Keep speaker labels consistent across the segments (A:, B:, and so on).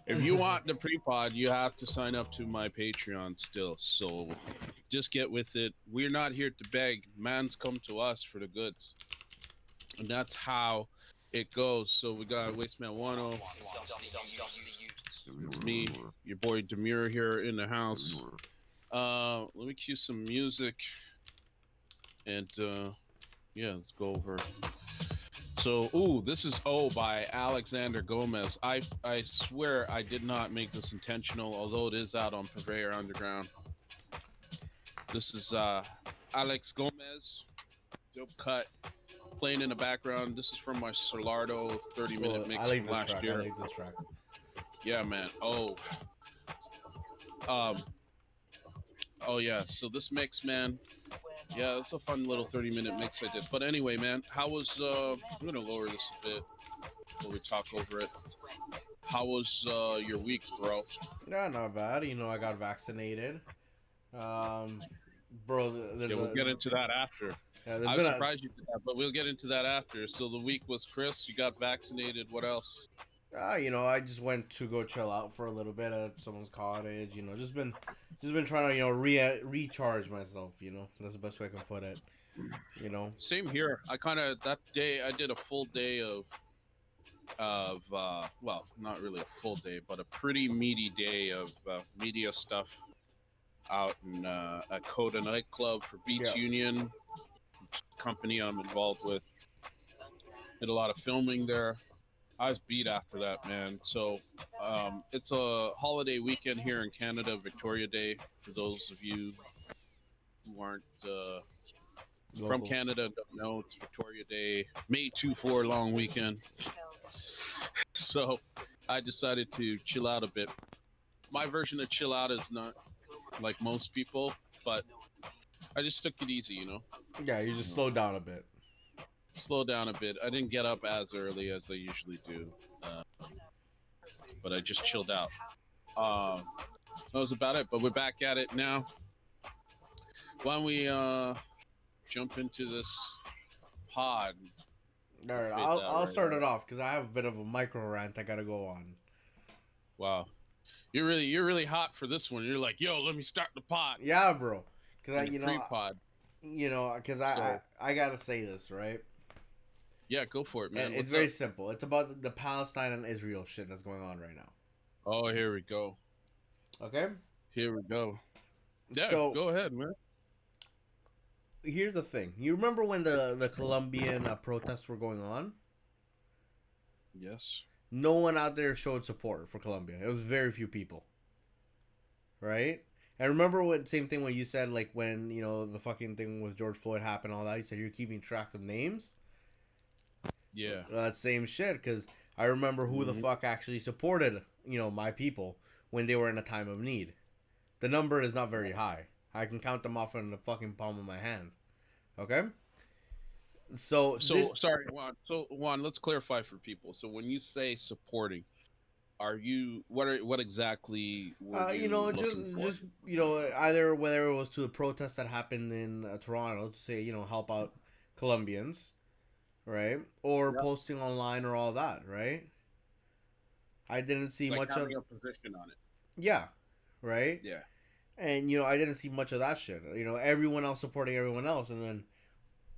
A: If you want the pre-pod, you have to sign up to my Patreon still. So just get with it. We're not here to beg. Man's come to us for the goods. And that's how it goes. So we got Wasteman Juano. It's me, your boy Demure here in the house. Let me cue some music. And yeah, let's go over. So, ooh, this is by Alexander Gomez. I swear I did not make this intentional, although it is out on Purveyor Underground. This is Alex Gomez, dope cut, playing in the background. This is from my Solardo 30-minute mix from last year.
B: I like this track.
A: Yeah, man. Oh yeah. So this mix, man. Yeah, it's a fun little 30-minute mix I did. But anyway, man, how was I'm gonna lower this a bit before we talk over it. How was your week, bro?
B: Yeah, not bad. You know, I got vaccinated. Bro,
A: we'll get into that after.
B: Yeah,
A: I was surprised you did that, but we'll get into that after. So the week was Chris. You got vaccinated. What else?
B: You know, I just went to go chill out for a little bit at someone's cottage. You know, just been trying to, you know, recharge myself. You know, that's the best way I can put it. You know,
A: same here. I kind of that day I did a full day of well, not really a full day, but a pretty meaty day of media stuff out in at Coda nightclub for Beats Union, company I'm involved with. Did a lot of filming there. I was beat after that, man. So it's a holiday weekend here in Canada, Victoria Day. For those of you who aren't from Canada, don't know, it's Victoria Day, May 2-4 long weekend. So I decided to chill out a bit. My version of chill out is not like most people, but I just took it easy, you know?
B: Yeah, you just slowed down a bit.
A: Slow down a bit. I didn't get up as early as I usually do, but I just chilled out. That was about it, but we're back at it now. Why don't we jump into this pod?
B: All right, I'll start it off because I have a bit of a micro rant I gotta go on.
A: Wow, you're really hot for this one. You're like, yo, let me start the pod.
B: Yeah, bro. Because
A: pod.
B: I gotta say this, right?
A: Yeah, go for it, man.
B: And it's very simple. It's about the Palestine and Israel shit that's going on right now.
A: Oh, here we go.
B: Okay?
A: Here we go. Yeah,
B: so,
A: go ahead, man.
B: Here's the thing. You remember when the Colombian protests were going on?
A: Yes.
B: No one out there showed support for Colombia. It was very few people. Right? And remember same thing when you said, like, when, you know, the fucking thing with George Floyd happened and all that, you said you're keeping track of names?
A: Yeah.
B: That same shit, because I remember who the fuck actually supported, you know, my people when they were in a time of need. The number is not very high. I can count them off in the fucking palm of my hand. Okay? So
A: sorry, Juan. So, Juan, let's clarify for people. So when you say supporting, are you what exactly were
B: you know, just you know, either whether it was to the protest that happened in Toronto to say, you know, help out Colombians, right? Or posting online or all that, right? I didn't see much of
A: a position on it.
B: Yeah, right?
A: Yeah.
B: And you know, I didn't see much of that shit. You know, everyone else supporting everyone else, and then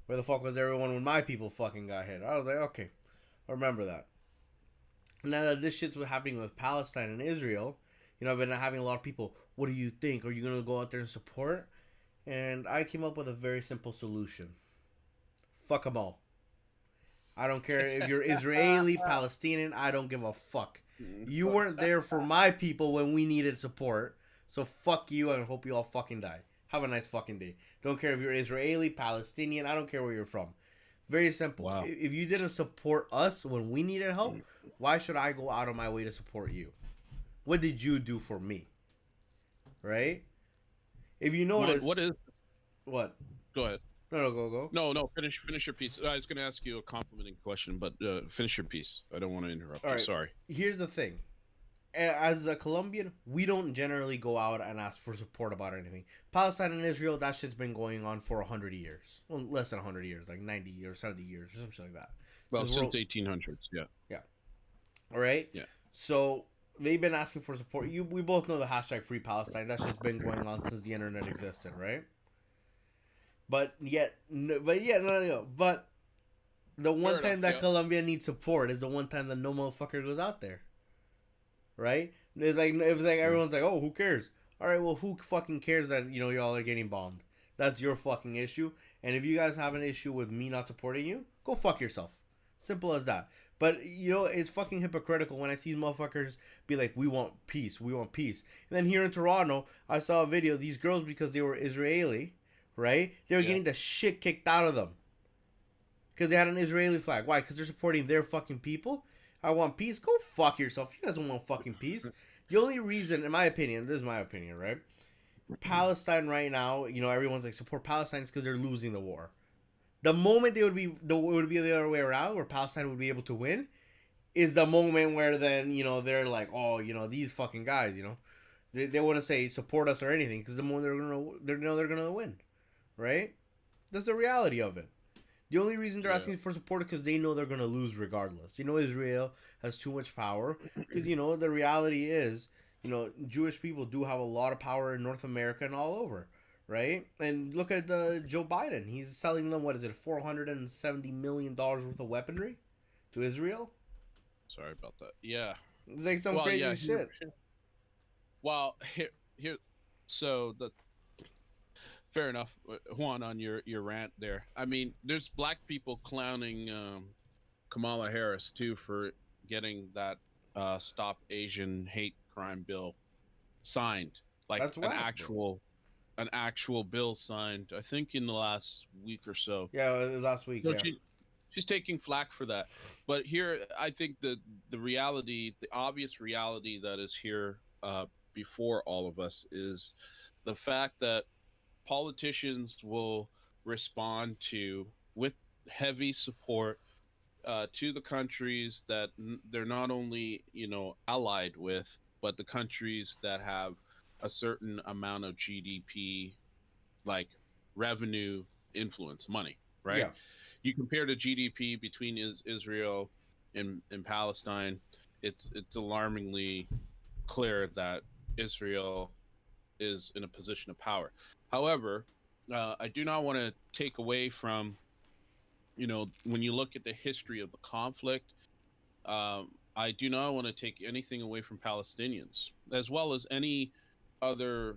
B: where the fuck was everyone when my people fucking got hit? I was like, okay, I remember that. Now that this shit's happening with Palestine and Israel, you know, I've been having a lot of people, what do you think? Are you going to go out there and support? And I came up with a very simple solution. Fuck them all. I don't care if you're Israeli, Palestinian, I don't give a fuck. You weren't there for my people when we needed support, so fuck you and hope you all fucking die. Have a nice fucking day. Don't care if you're Israeli, Palestinian, I don't care where you're from. Very simple.
A: Wow.
B: If you didn't support us when we needed help, why should I go out of my way to support you? What did you do for me? Right? If you notice... What?
A: Go ahead.
B: No, go.
A: No, finish your piece. I was going to ask you a complimenting question, but finish your piece. I don't want to interrupt you. Sorry.
B: Here's the thing. As a Colombian, we don't generally go out and ask for support about anything. Palestine and Israel, that shit's been going on for 100 years. Well, less than 100 years, like 90 or 70 years or something like that.
A: Well, since 1800s, yeah.
B: Yeah. All right?
A: Yeah.
B: So, they've been asking for support. We both know the hashtag Free Palestine. That shit's been going on since the internet existed, right? But yet, no. But the one
A: Fair
B: time
A: enough,
B: that
A: yeah.
B: Colombia needs support is the one time that no motherfucker goes out there, right? It's like everyone's like, oh, who cares? All right, well, who fucking cares that y'all are getting bombed? That's your fucking issue. And if you guys have an issue with me not supporting you, go fuck yourself. Simple as that. But it's fucking hypocritical when I see motherfuckers be like, we want peace, we want peace. And then here in Toronto, I saw a video of these girls, because they were Israeli, right? They were getting the shit kicked out of them because they had an Israeli flag. Why? Because they're supporting their fucking people. I want peace. Go fuck yourself. You guys don't want fucking peace. The only reason, in my opinion, this is my opinion, right? Palestine right now, everyone's like, support Palestine is because they're losing the war. The moment it would be the other way around, where Palestine would be able to win, is the moment where then they're like, oh, these fucking guys, they want to say support us or anything, because the moment they're gonna win, right? That's the reality of it. The only reason they're asking for support is because they know they're gonna lose regardless. Israel has too much power, because the reality is, Jewish people do have a lot of power in North America and all over. Right? And look at Joe Biden. He's selling them, $470 million worth of weaponry to Israel?
A: Sorry about that. Yeah.
B: It's like some crazy shit.
A: Well, here, so fair enough, Juan, on your rant there. I mean, there's black people clowning Kamala Harris, too, for getting that Stop Asian Hate Crime bill signed. Like,
B: that's whack,
A: an actual bill signed, I think, in the last week or so.
B: Yeah, last week.
A: So she's taking flack for that. But here, I think the obvious reality that is here before all of us is the fact that politicians will respond with heavy support to the countries that they're not only allied with, but the countries that have a certain amount of GDP, like revenue, influence, money, right?
B: Yeah.
A: You compare the GDP between Israel and Palestine, it's alarmingly clear that Israel is in a position of power. However, I do not want to take away from, when you look at the history of the conflict, I do not want to take anything away from Palestinians, as well as any other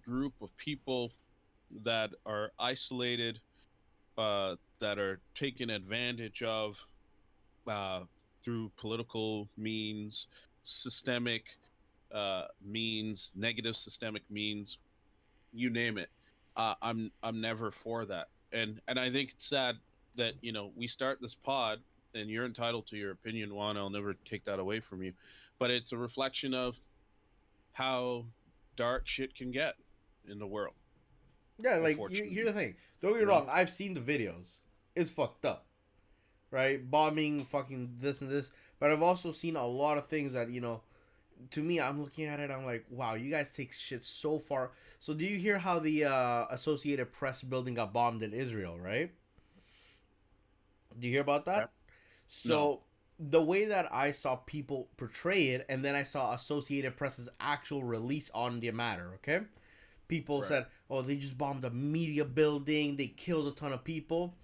A: group of people that are isolated, that are taken advantage of through political means, systemic means, negative systemic means, you name it. I'm never for that, and I think it's sad that we start this pod, and you're entitled to your opinion, Juan. I'll never take that away from you, but it's a reflection of how dark shit can get in the world.
B: Yeah, like here's the thing. Don't get me wrong. I've seen the videos. It's fucked up, right? Bombing, fucking this and this. But I've also seen a lot of things that to me, I'm looking at it. I'm like, wow, you guys take shit so far. So do you hear how the Associated Press building got bombed in Israel, right? Do you hear about that? Yeah. So the way that I saw people portray it, and then I saw Associated Press's actual release on the matter, okay? People said, oh, they just bombed a media building. They killed a ton of people.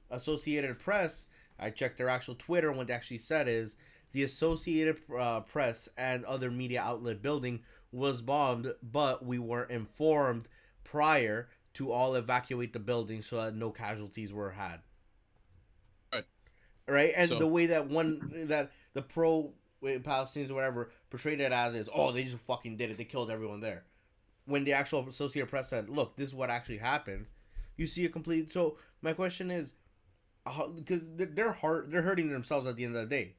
B: Associated Press, I checked their actual Twitter, and what they actually said is the Associated Press and other media outlet building was bombed, but we were informed prior to all evacuate the building so that no casualties were had. Right? And the way that the pro-Palestinians or whatever portrayed it as is, oh, they just fucking did it. They killed everyone there. When the actual Associated Press said, look, this is what actually happened, you see a complete... So my question is, because they're hurting themselves at the end of the day.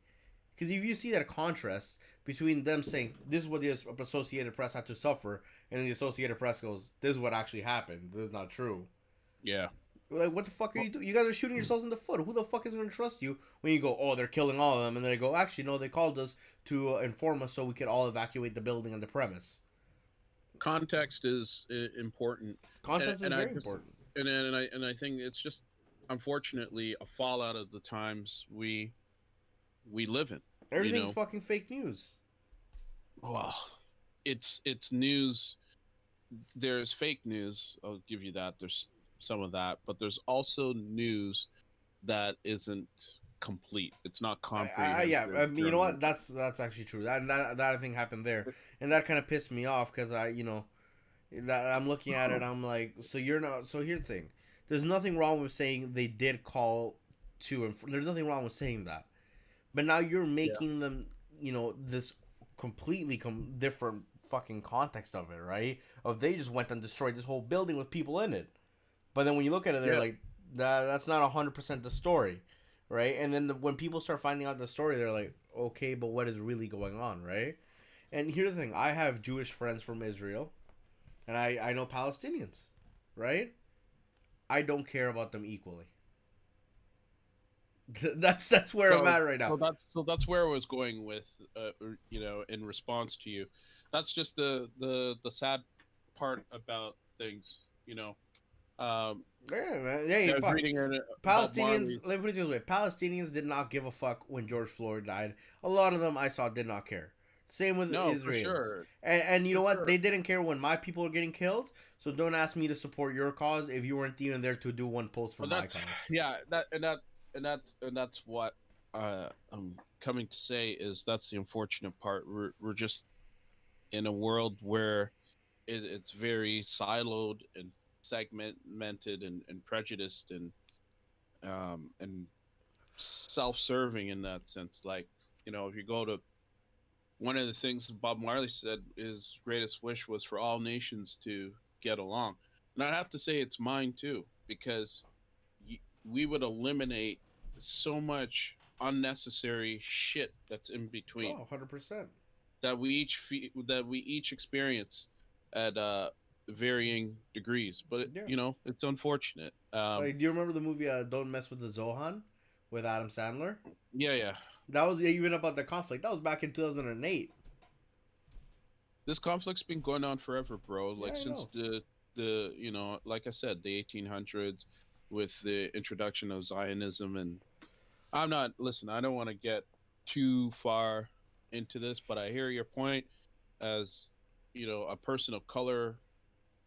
B: Because if you see that contrast between them saying, this is what the Associated Press had to suffer, and then the Associated Press goes, this is what actually happened. This is not true.
A: Yeah.
B: Like, what the fuck are you doing? You guys are shooting yourselves in the foot. Who the fuck is going to trust you when you go, oh, they're killing all of them, and then they go, actually, no, they called us to inform us so we could all evacuate the building and the premise.
A: Context is important.
B: Context is very important.
A: And I think it's just, unfortunately, a fallout of the times we live in.
B: Everything's fucking fake news.
A: well, it's news. There's fake news. I'll give you that. There's some of that, but there's also news that isn't complete. It's not
B: Yeah,
A: comprehensive
B: I mean, you know what?
A: journalism.
B: That's actually true. That I think happened there, and that kind of pissed me off because that I'm looking at it. I'm like, so you're not. So here's the thing. There's nothing wrong with saying they did call to, and there's nothing wrong with saying that. But now you're
A: Yeah.
B: making them, this completely different fucking context of it, right? Of they just went and destroyed this whole building with people in it. But then when you look at it, they're
A: Yeah.
B: like, that's not 100% the story, right? And then when people start finding out the story, they're like, okay, but what is really going on, right? And here's the thing: I have Jewish friends from Israel, and I know Palestinians, right? I don't care about them equally. That's where I'm
A: So
B: at right now.
A: that's where I was going with, in response to you. That's just the sad part about things, you know. Um,
B: Yeah, man.
A: I
B: Hey,
A: was
B: fuck.
A: reading Bob
B: Palestinians,
A: Marley.
B: let me put it this way: Palestinians did not give a fuck when George Floyd died. A lot of them I saw did not care. Same with
A: No, for
B: Israelis.
A: sure,
B: And you
A: for
B: know what?
A: sure.
B: They didn't care when my people were getting killed. So don't ask me to support your cause if you weren't even there to do one post for
A: But
B: my
A: that's
B: cause.
A: yeah, that's what I'm coming to say is that's the unfortunate part. We're just in a world where it's very siloed and segmented and prejudiced and self-serving in that sense. Like, if you go to one of the things Bob Marley said, his greatest wish was for all nations to get along, and I'd have to say it's mine too, because we would eliminate so much unnecessary shit that's in between
B: Oh, 100%.
A: that we each experience at varying degrees. But
B: Yeah.
A: it's unfortunate.
B: Like, do you remember the movie Don't Mess with the Zohan with Adam Sandler?
A: Yeah, yeah.
B: That was even about the conflict. That was back in 2008.
A: This conflict's been going on forever, bro.
B: Yeah,
A: Like
B: I
A: since
B: know.
A: the like I said, the 1800s, with the introduction of Zionism. And I'm not listen. I don't want to get too far into this, but I hear your point. As a person of color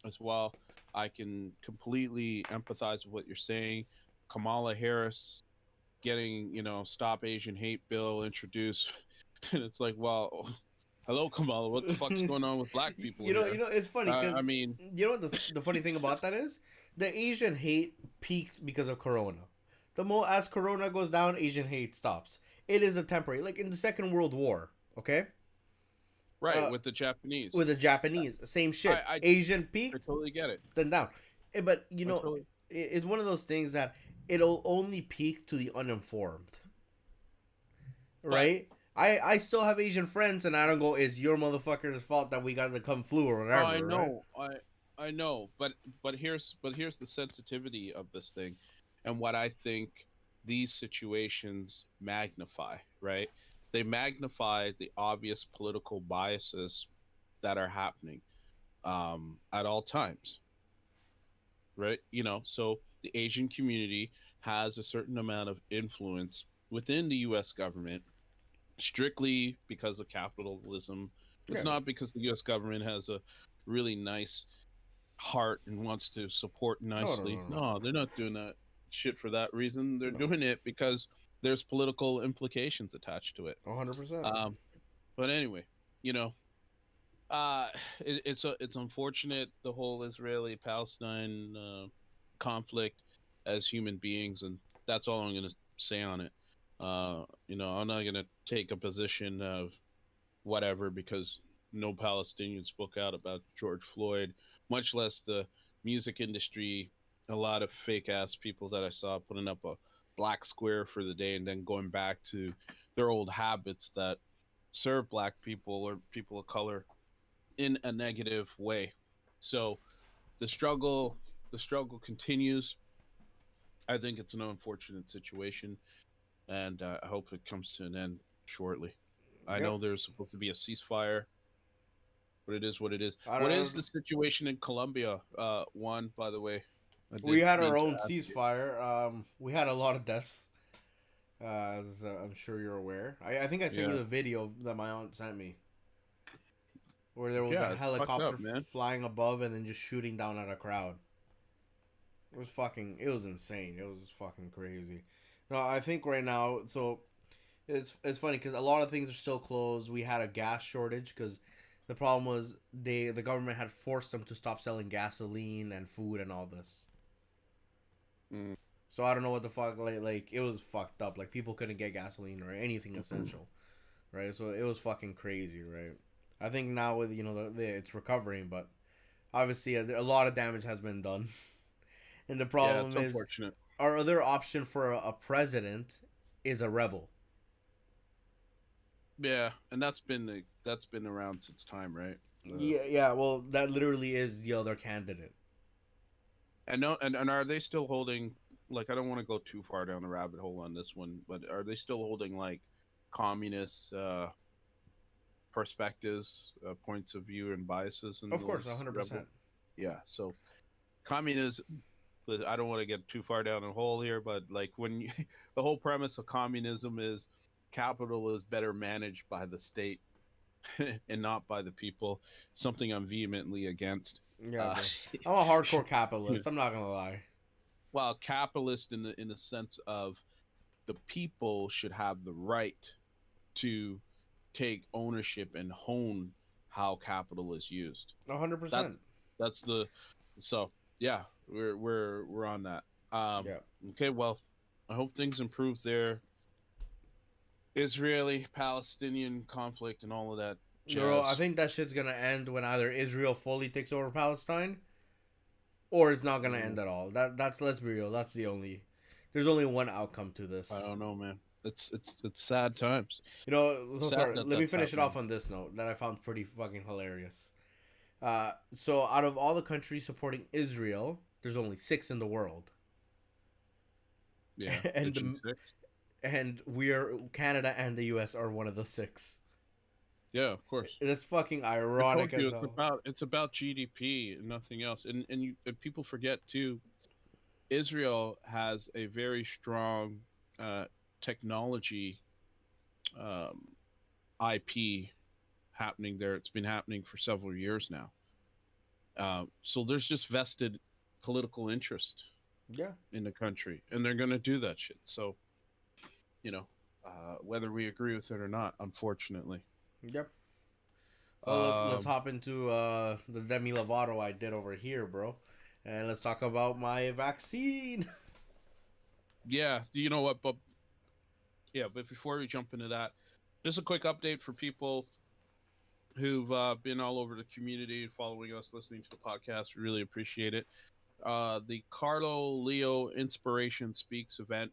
A: as well, I can completely empathize with what you're saying. Kamala Harris getting, Stop Asian Hate bill introduced. And it's like, well, hello, Kamala, what the fuck's going on with black people here?
B: It's funny
A: I
B: because
A: mean,
B: you know what the funny thing about that is the Asian hate peaks because of Corona. The more as Corona goes down, Asian hate stops. It is a temporary, like in the Second World War. Okay,
A: right,
B: uh,
A: with the Japanese.
B: with the Japanese, same
A: I,
B: shit.
A: I,
B: Asian
A: I
B: peaked,
A: totally get it.
B: then down. But
A: I totally,
B: it's one of those things that it'll only peak to the uninformed,
A: but
B: right? I still have Asian friends, and I don't go, it's your motherfucker's fault that we got the kung flu or
A: oh, I
B: whatever, right?
A: know, I know, but here's the sensitivity of this thing, and what I think these situations magnify. Right, they magnify the obvious political biases that are happening at all times. Right, so the Asian community has a certain amount of influence within the U.S. government strictly because of capitalism. It's
B: Yeah.
A: not because the U.S. government has a really nice heart and wants to support
B: No, no,
A: nicely.
B: no,
A: No, they're not doing that shit for that reason. They're
B: no, no.
A: doing it because there's political implications attached to it.
B: 100%.
A: Um, but anyway, you know, it's unfortunate, the whole Israeli Palestine conflict, as human beings, and that's all I'm gonna say on it. I'm not gonna take a position of whatever, because no Palestinian spoke out about George Floyd, much less the music industry. A lot of fake ass people that I saw putting up a black square for the day and then going back to their old habits that serve black people or people of color in a negative way. So the struggle the struggle continues. I think it's an unfortunate situation, and I hope it comes to an end shortly. I
B: Yep.
A: know there's supposed to be a ceasefire, but it is what it is.
B: I
A: What
B: don't
A: is
B: know.
A: the situation in Colombia? One, by the way, I
B: We
A: did
B: had our
A: mean to
B: own
A: ask you.
B: ceasefire. We had a lot of deaths, as I'm sure you're aware. I think I sent you
A: Yeah,
B: the video that my aunt sent me. where there was
A: Yeah,
B: a
A: it's fucked
B: helicopter
A: up, man.
B: flying above and then just shooting down at a crowd. It was insane. It was fucking crazy. No, I think right now, so it's funny because a lot of things are still closed. We had a gas shortage because the problem was the government had forced them to stop selling gasoline and food and all this.
A: Mm.
B: So I don't know what the fuck, like it was fucked up. Like people couldn't get gasoline or anything essential, right? So it was fucking crazy, right? I think now with it's recovering, but obviously a lot of damage has been done. And the
A: Yeah, it's
B: problem is
A: unfortunate.
B: our other option for a president is a rebel.
A: Yeah, and that's been around since time, right?
B: Yeah. Well, that literally is the other candidate.
A: And no, and are they still holding? Like, I don't want to go too far down the rabbit hole on this one, but are they still holding like communist perspectives, points of view, and biases in
B: Of course,
A: those
B: 100%.
A: rebel? Yeah. So communism. I don't want to get too far down the hole here, but like when you, the whole premise of communism is capital is better managed by the state and not by the people. Something I'm vehemently against.
B: Yeah,
A: Uh,
B: bro. I'm a hardcore capitalist. I'm not gonna lie.
A: well, capitalist in the sense of the people should have the right to take ownership and hone how capital is used.
B: 100%.
A: That's that's the so yeah, we're on that.
B: Yeah.
A: Okay, well, I hope things improve there. Israeli Palestinian conflict and all of that
B: Bro, I
A: jazz.
B: think that shit's gonna end when either Israel fully takes over Palestine, or it's not gonna
A: Mm,
B: end at all. That's let's be real. That's the only. There's only one outcome to
A: I
B: this.
A: don't know, man. It's sad times.
B: So
A: Sad
B: sorry.
A: that
B: Let me
A: that's
B: finish it
A: happening.
B: off on this note that I found pretty fucking hilarious. So out of all the countries supporting Israel, there's only 6 in the world,
A: Yeah,
B: and
A: itching
B: the
A: sick.
B: and we're Canada and the U.S. are one of the 6.
A: Yeah, of course.
B: That's fucking
A: I told
B: ironic
A: you
B: as hell.
A: it's about GDP and nothing else. And people forget too. Israel has a very strong uh, technology um, IP happening there. It's been happening for several years now. So there's just vested political interest
B: Yeah.
A: in the country, and they're going to do that shit. So you know, whether we agree with it or not, unfortunately.
B: Yep. Well, let's
A: Um,
B: hop into the Demi Lovato I did over here, bro, and let's talk about my vaccine.
A: yeah, you know what, but yeah, but before we jump into that, just a quick update for people who've been all over the community following us, listening to the podcast. We really appreciate it. The Carlo Leo Inspiration Speaks event,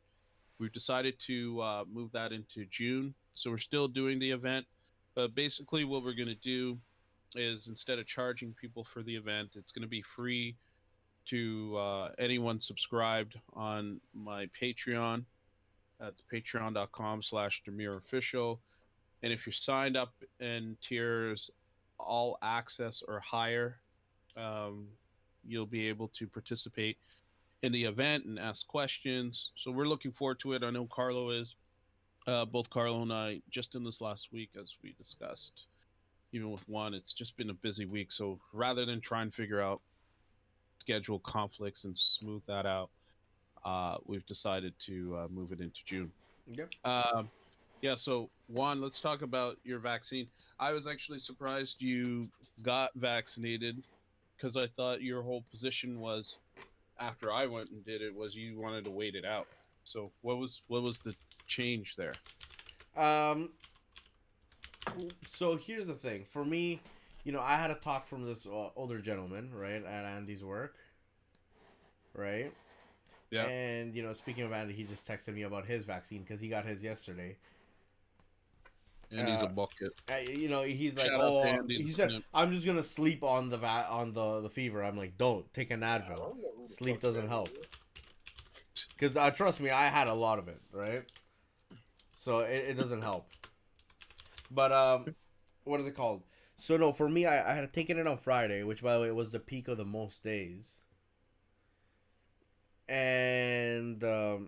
A: we've decided to move that into June. So we're still doing the event. But basically, what we're going to do is instead of charging people for the event, it's going to be free to anyone subscribed on my Patreon. That's patreon.com/DemirOfficial. And if you're signed up in tiers all access or higher, um, you'll be able to participate in the event and ask questions. So we're looking forward to it. I know Carlo is. Both Carlo and I, just in this last week, as we discussed, even with one, it's just been a busy week. So rather than try and figure out schedule conflicts and smooth that out, we've decided to move it into June.
B: Yep.
A: Um, yeah, so Juan, let's talk about your vaccine. I was actually surprised you got vaccinated because I thought your whole position was after I went and did it was you wanted to wait it out. So what was the change there?
B: Um. So here's the thing. For me, I had a talk from this older gentleman, right, at Andy's work, right.
A: Yeah,
B: And speaking of Andy, he just texted me about his vaccine because he got his yesterday.
A: and he's
B: Uh,
A: a bucket.
B: he's like,
A: Shout out to
B: oh,
A: Andy
B: he
A: the
B: said,
A: Simp.
B: I'm just gonna sleep on the fever. I'm like, don't take an Advil. Sleep doesn't help. Because trust me, I had a lot of it, right? So it doesn't help. But what is it called? So no, for me, I had taken it on Friday, which by the way was the peak of the most days. And I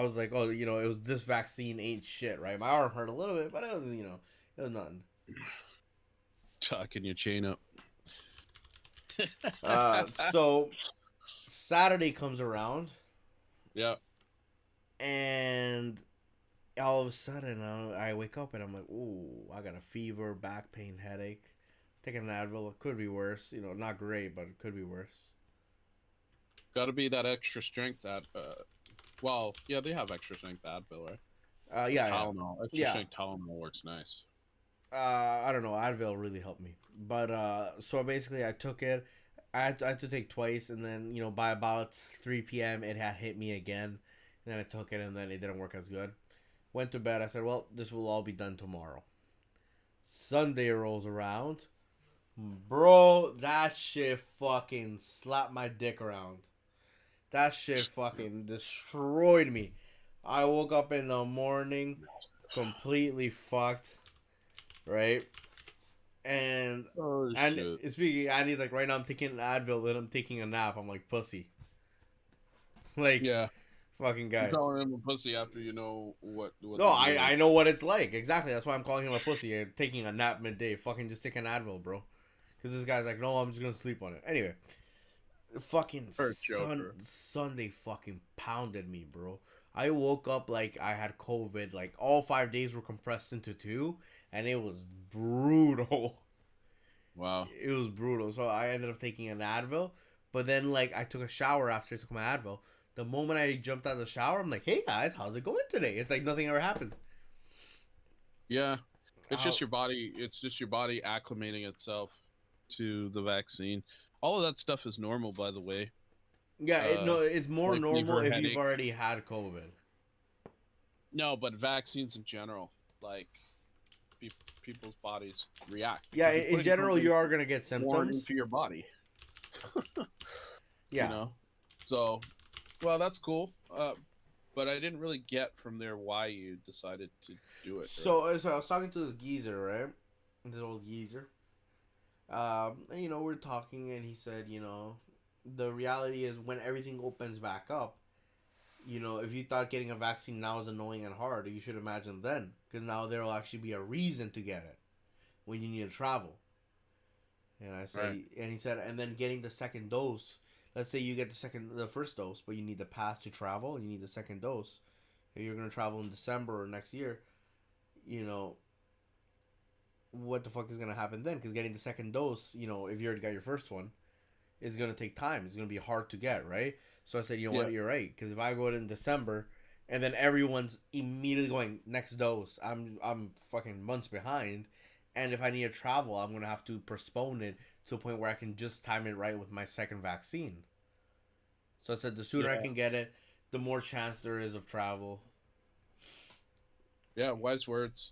B: was like, oh, it was this vaccine ain't shit, right? My arm hurt a little bit, but it was nothing.
A: Tucking your chain up.
B: So Saturday comes around,
A: Yeah.
B: and all of a sudden I wake up and I'm like, ooh, I got a fever, back pain, headache. Taking an Advil, it could be worse. You know, not great, but it could be worse.
A: Got to be that extra strength that. Well, yeah, they have extra strength Advil, right?
B: Yeah,
A: Tylenol. Extra
B: yeah.
A: strength Tylenol works nice.
B: I don't know. Advil really helped me, but so basically I took it. I had to take twice, and then by about 3 p.m. it had hit me again, and then I took it, and then it didn't work as good. Went to bed. I said, well, this will all be done tomorrow. Sunday rolls around. Bro, that shit fucking slapped my dick around. That shit fucking destroyed me. I woke up in the morning completely fucked, right? And
A: shit.
B: speaking, Andy's like, right now I'm taking an Advil and I'm taking a nap. I'm like, pussy. Like,
A: Yeah.
B: fucking guy.
A: You're calling him a pussy after you know what
B: No, I know what it's like. Exactly. That's why I'm calling him a pussy and taking a nap midday. Fucking just take an Advil, bro. Because this guy's like, no, I'm just going to sleep on it. Anyway. Fucking Sunday fucking pounded me, bro. I woke up like I had COVID. Like, all 5 days were compressed into 2. And it was brutal.
A: Wow.
B: It was brutal. So I ended up taking an Advil. But then, like, I took a shower after I took my Advil. The moment I jumped out of the shower, I'm like, hey, guys, how's it going today? It's like nothing ever happened.
A: Yeah. It's just your body. It's just your body acclimating itself to the vaccine. All of that stuff is normal, by the way.
B: Yeah, it's more
A: like
B: normal if
A: headache.
B: you've already had COVID.
A: No, but vaccines in general, like people's bodies react.
B: Yeah, in general, you are gonna get
A: symptoms
B: symptoms.
A: into your body.
B: Yeah.
A: You know, so well, that's cool. But I didn't really get from there why you decided to do it.
B: So I was talking to this geezer, right? This old geezer. And, we're talking, and he said, the reality is when everything opens back up, if you thought getting a vaccine now is annoying and hard, you should imagine then, because now there will actually be a reason to get it when you need to travel. And I said,
A: right.
B: And he said, and then getting the second dose. Let's say you get the first dose, but you need the pass to travel, and you need the second dose. If you're gonna travel in December or next year, what the fuck is gonna happen then? Because getting the second dose, if you already got your first one, is gonna take time. It's gonna be hard to get, right? So I said, what, you're right. Because if I go in December, and then everyone's immediately going next dose, I'm fucking months behind. And if I need to travel, I'm gonna have to postpone it to a point where I can just time it right with my second vaccine. So I said, the sooner I can get it, the more chance there is of travel.
A: Yeah, wise words.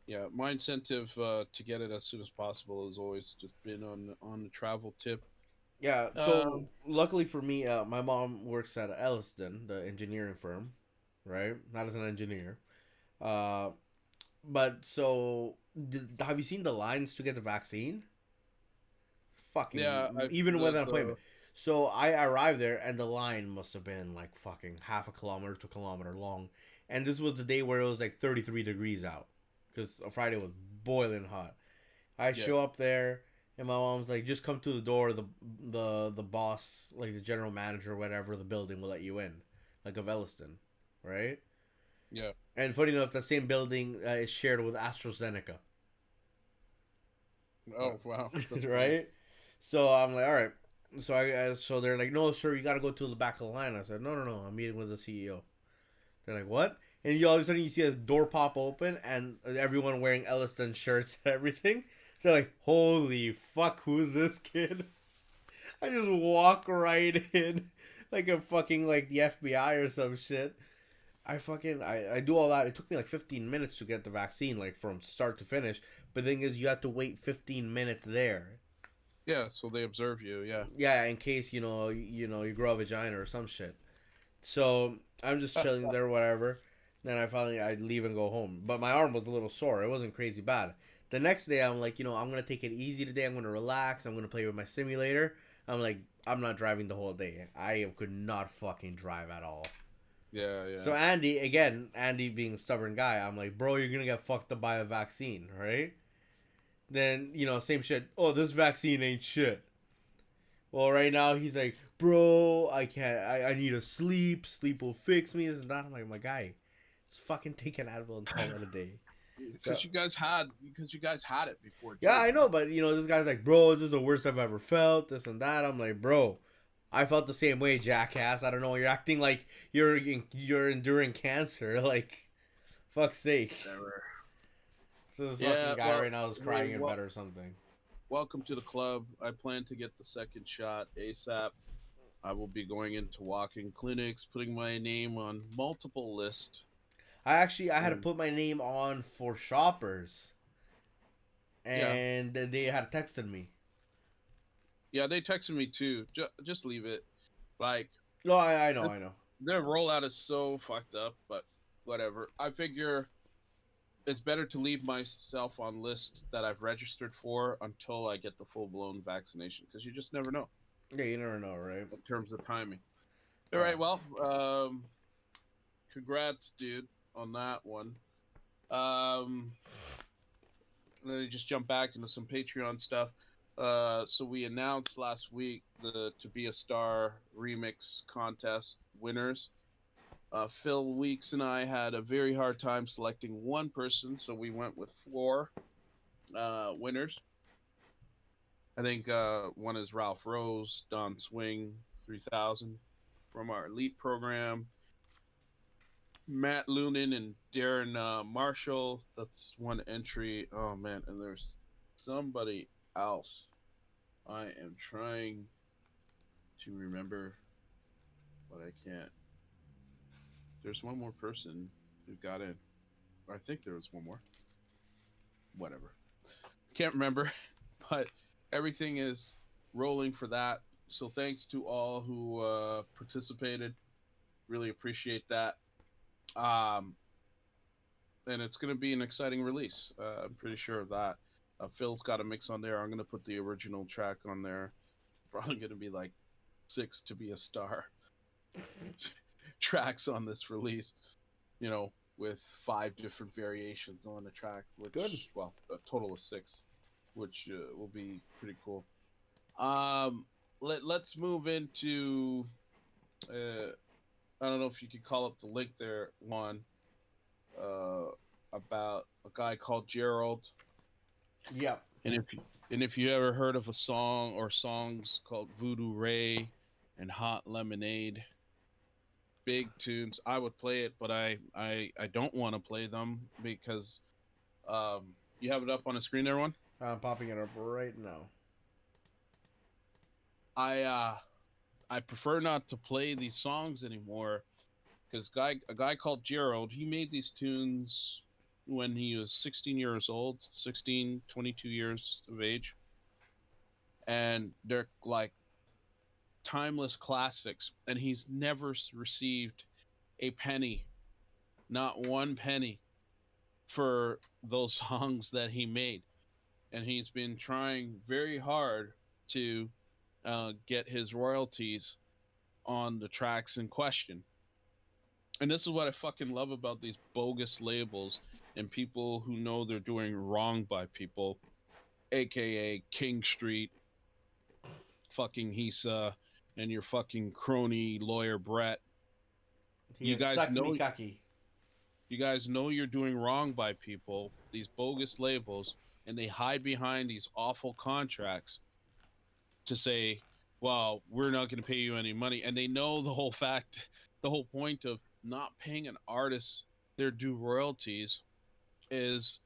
A: Yeah, my incentive to get it as soon as possible has always just been on the travel tip.
B: Yeah, so luckily for me, my mom works at Elliston, the engineering firm, right? Not as an engineer. But so, have you seen the lines to get the vaccine? Fucking,
A: yeah,
B: even with an appointment. So I arrived there, and the line must have been like fucking half a kilometer to a kilometer long. And this was the day where it was like 33 degrees out. Because Friday was boiling hot. I show up there, and my mom's like, just come to the door. The boss, like the general manager or whatever, the building will let you in. Like of Elliston, right?
A: Yeah.
B: And funny enough, the same building is shared with AstraZeneca.
A: Oh, wow.
B: Right? So I'm like, all right. So they're like, no, sir, you got to go to the back of the line. I said, no, I'm meeting with the CEO. They're like, what? And all of a sudden you see a door pop open and everyone wearing Elliston shirts and everything. They're like, holy fuck, who's this kid? I just walk right in like a fucking like the FBI or some shit. I do all that. It took me like 15 minutes to get the vaccine, like from start to finish. But the thing is, you have to wait 15 minutes there.
A: Yeah, so they observe you, yeah.
B: Yeah, in case, you grow a vagina or some shit. So I'm just chilling there, whatever. Then I leave and go home. But my arm was a little sore. It wasn't crazy bad. The next day, I'm like, I'm going to take it easy today. I'm going to relax. I'm going to play with my simulator. I'm like, I'm not driving the whole day. I could not fucking drive at all.
A: Yeah.
B: So Andy being a stubborn guy, I'm like, bro, you're going to get fucked up by a vaccine, right? Then, you know, same shit. Oh, this vaccine ain't shit. Well, right now he's like, bro, I can't. I need to sleep. Sleep will fix me. This and that. I'm like, my guy, just fucking take an Advil and call it a day.
A: Because you guys had it before. Too.
B: Yeah, I know, but you know, this guy's like, bro, this is the worst I've ever felt. This and that. I'm like, bro, I felt the same way, jackass. I don't know. You're acting like you're enduring cancer. Like, fuck's sake.
A: Whatever.
B: So this fucking guy right now is crying in bed or something.
A: Welcome to the club. I plan to get the second shot ASAP. I will be going into walk-in clinics, putting my name on multiple lists.
B: I had to put my name on for shoppers, and they had texted me.
A: Yeah, they texted me too. Just leave it. Like,
B: no, I know.
A: Their rollout is so fucked up, but whatever. I figure it's better to leave myself on list that I've registered for until I get the full-blown vaccination, because you just never know.
B: Yeah, you never know, right?
A: In terms of timing. All right, well, congrats, dude, on that one. Let me just jump back into some Patreon stuff. So we announced last week the To Be a Star remix contest winners. Phil Weeks and I had a very hard time selecting one person, so we went with 4 winners. I think one is Ralph Rose, Don Swing, 3000 from our elite program. Matt Lunan and Darren Marshall, that's one entry. Oh man, and there's somebody else. I am trying to remember, but I can't. There's one more person who got in. I think there was one more. Whatever. Can't remember, but everything is rolling for that. So thanks to all who participated. Really appreciate that. And it's going to be an exciting release. I'm pretty sure of that. Phil's got a mix on there. I'm going to put the original track on there. Probably going to be like 6 To Be a Star tracks on this release, you know, with 5 different variations on the track, which, good. Well, a total of 6, which will be pretty cool. Let's move into I don't know if you could call up the link there, Juan, about a guy called Gerald.
B: Yeah.
A: And if you ever heard of a song or songs called Voodoo Ray and Hot Lemonade, big tunes, I would play it, but I don't want to play them because you have it up on the screen there, Juan?
B: I'm popping it up right now.
A: I prefer not to play these songs anymore because a guy called Gerald, he made these tunes when he was 16 years old, 22 years of age. And they're like timeless classics. And he's never received a penny, not one penny, for those songs that he made. And he's been trying very hard to get his royalties on the tracks in question. And this is what I fucking love about these bogus labels and people who know they're doing wrong by people, aka King Street, fucking Hisa, and your fucking crony lawyer Brett. You guys know you're doing wrong by people, these bogus labels, and they hide behind these awful contracts to say, well, we're not going to pay you any money. And they know the whole point of not paying an artist their due royalties is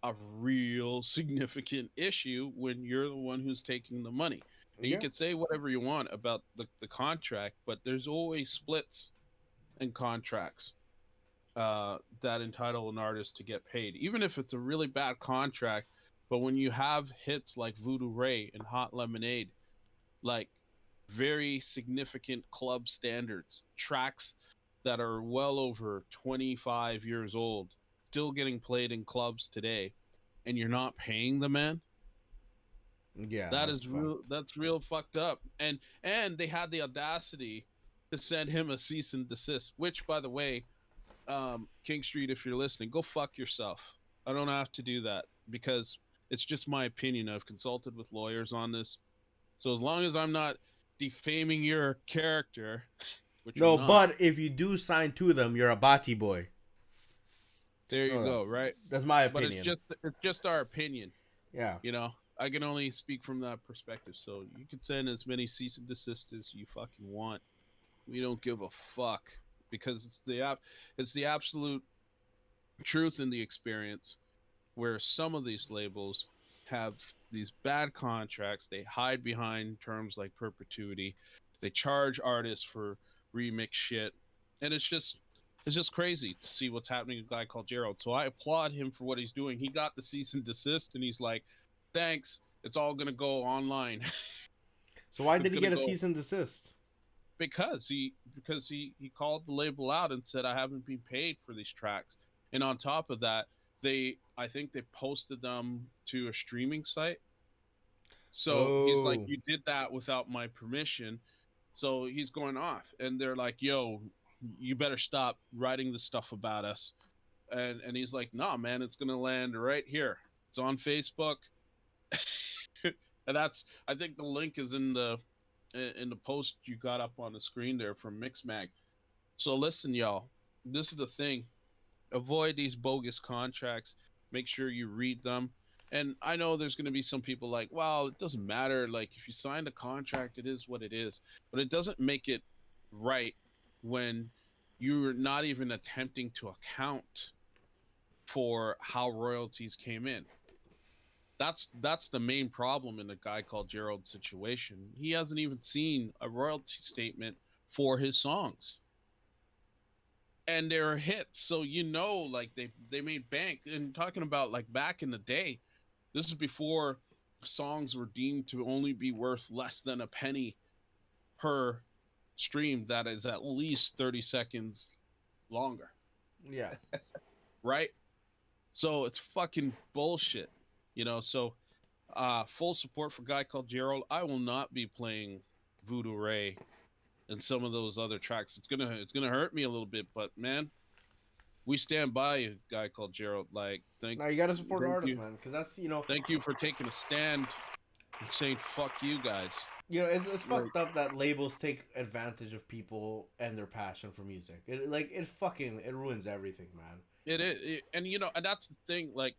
A: a real significant issue when you're the one who's taking the money. And you can say whatever you want about the contract, but there's always splits in contracts that entitle an artist to get paid, even if it's a really bad contract. But when you have hits like Voodoo Ray and Hot Lemonade, like very significant club standards, tracks that are well over 25 years old, still getting played in clubs today, and you're not paying the man.
B: Yeah,
A: that's real fucked up. And they had the audacity to send him a cease and desist, which, by the way, King Street, if you're listening, go fuck yourself. I don't have to do that because It's just my opinion. I've consulted with lawyers on this. So as long as I'm not defaming your character, which I'm
B: No,
A: not,
B: but if you do sign to them, you're a Bati boy.
A: there
B: Just
A: you
B: know
A: go,
B: that.
A: right?
B: That's my
A: But
B: opinion.
A: it's just our opinion.
B: Yeah.
A: You know, I can only speak from that perspective. So you can send as many cease and desist as you fucking want. We don't give a fuck because it's the absolute truth in the experience where some of these labels have these bad contracts. They hide behind terms like perpetuity. They charge artists for remix shit, and it's just crazy to see what's happening to a guy called Gerald. So I applaud him for what he's doing. He got the cease and desist, and he's like, "Thanks, it's all gonna go online."
B: So why
A: It's
B: did he
A: gonna
B: get a
A: go
B: cease and desist?
A: because he called the label out and said I haven't been paid for these tracks, and on top of that, I think they posted them to a streaming site. So he's like,
B: Oh.
A: you did that without my permission. So he's going off, and they're like, yo, you better stop writing the stuff about us. And he's like, nah, man, it's gonna land right here. It's on Facebook. And I think the link is in the post you got up on the screen there from Mixmag. So listen, y'all, this is the thing. Avoid these bogus contracts. Make sure you read them. And I know there's going to be some people like, well, it doesn't matter. Like, if you sign the contract, it is what it is. But it doesn't make it right when you're not even attempting to account for how royalties came in. That's the main problem in the Guy Called Gerald situation. He hasn't even seen a royalty statement for his songs, and they're hits. So like they made bank. And talking about like back in the day, this is before songs were deemed to only be worth less than a penny per stream that is at least 30 seconds longer,
B: Yeah.
A: right? So it's fucking bullshit, so full support for Guy Called Gerald. I will not be playing Voodoo Ray and some of those other tracks. It's gonna hurt me a little bit, but man, we stand by you, Guy Called Gerald. Like,
B: Now you gotta support
A: thank
B: artists,
A: you,
B: man, because that's
A: thank you for taking a stand and saying fuck you guys.
B: it's
A: Like,
B: fucked up that labels take advantage of people and their passion for music. It ruins everything, man.
A: and and that's the thing. Like,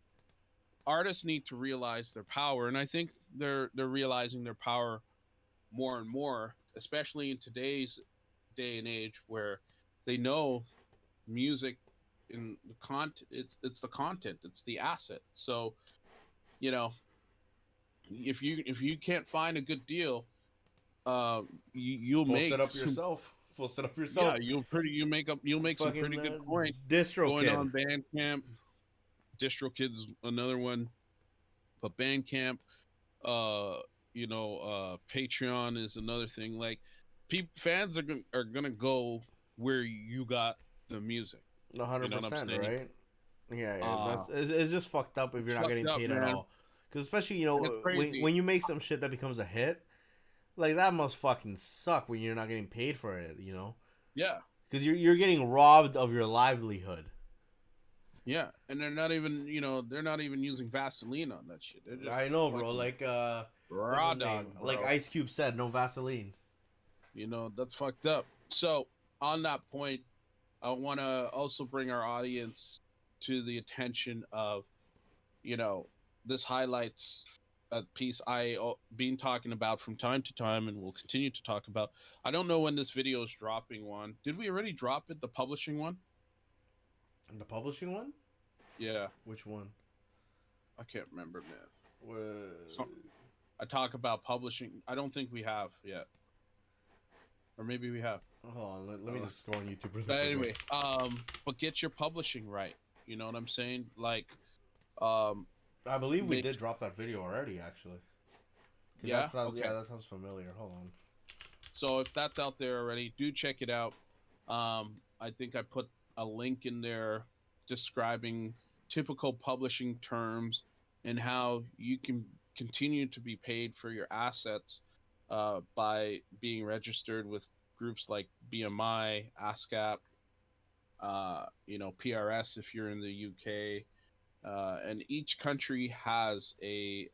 A: artists need to realize their power, and I think they're realizing their power more and more, especially in today's day and age where they know music in the content. It's the content, it's the asset. So you know if you can't find a good deal, you'll
B: Post
A: make
B: it up
A: some,
B: yourself. Post it up
A: yeah,
B: yourself.
A: you'll make some
B: Fucking
A: pretty good coin
B: distro
A: going
B: kid.
A: on Bandcamp. DistroKid's another one, but Bandcamp, Patreon is another thing. Like, fans are gonna go where you got the music. You know what I'm
B: 100%,
A: saying?
B: right? Yeah. It's just fucked up if you're not
A: Fucked
B: getting
A: up,
B: paid at
A: man.
B: all. Because especially
A: It's
B: when
A: crazy.
B: you make some shit that becomes a hit, like that must fucking suck when you're not getting paid for it.
A: Yeah,
B: Because you're getting robbed of your livelihood.
A: yeah, and they're not even using Vaseline on that shit. They're just
B: I know, bro.
A: fucking
B: Like what's
A: raw
B: his
A: dog,
B: name? Like
A: bro.
B: Ice Cube said, no Vaseline.
A: That's fucked up. So on that point, I want to also bring our audience to the attention of, this highlights a piece I been talking about from time to time and will continue to talk about. I don't know when this video is dropping. One, did we already drop it? The publishing one?
B: And the publishing one?
A: Yeah,
B: Which one?
A: I can't remember, man.
B: Uh,
A: So, I talk about publishing. I don't think we have yet, or maybe we have.
B: Hold on, let me just go on YouTube.
A: But anyway, but get your publishing right. You know what I'm saying? Like,
B: I believe we
A: make,
B: did drop that video already, actually.
A: yeah,
B: Yeah,
A: okay.
B: that sounds familiar. Hold on.
A: So if that's out there already, do check it out. I think I put a link in there describing typical publishing terms and how you can continue to be paid for your assets by being registered with groups like BMI, ASCAP, PRS if you're in the UK, and each country has a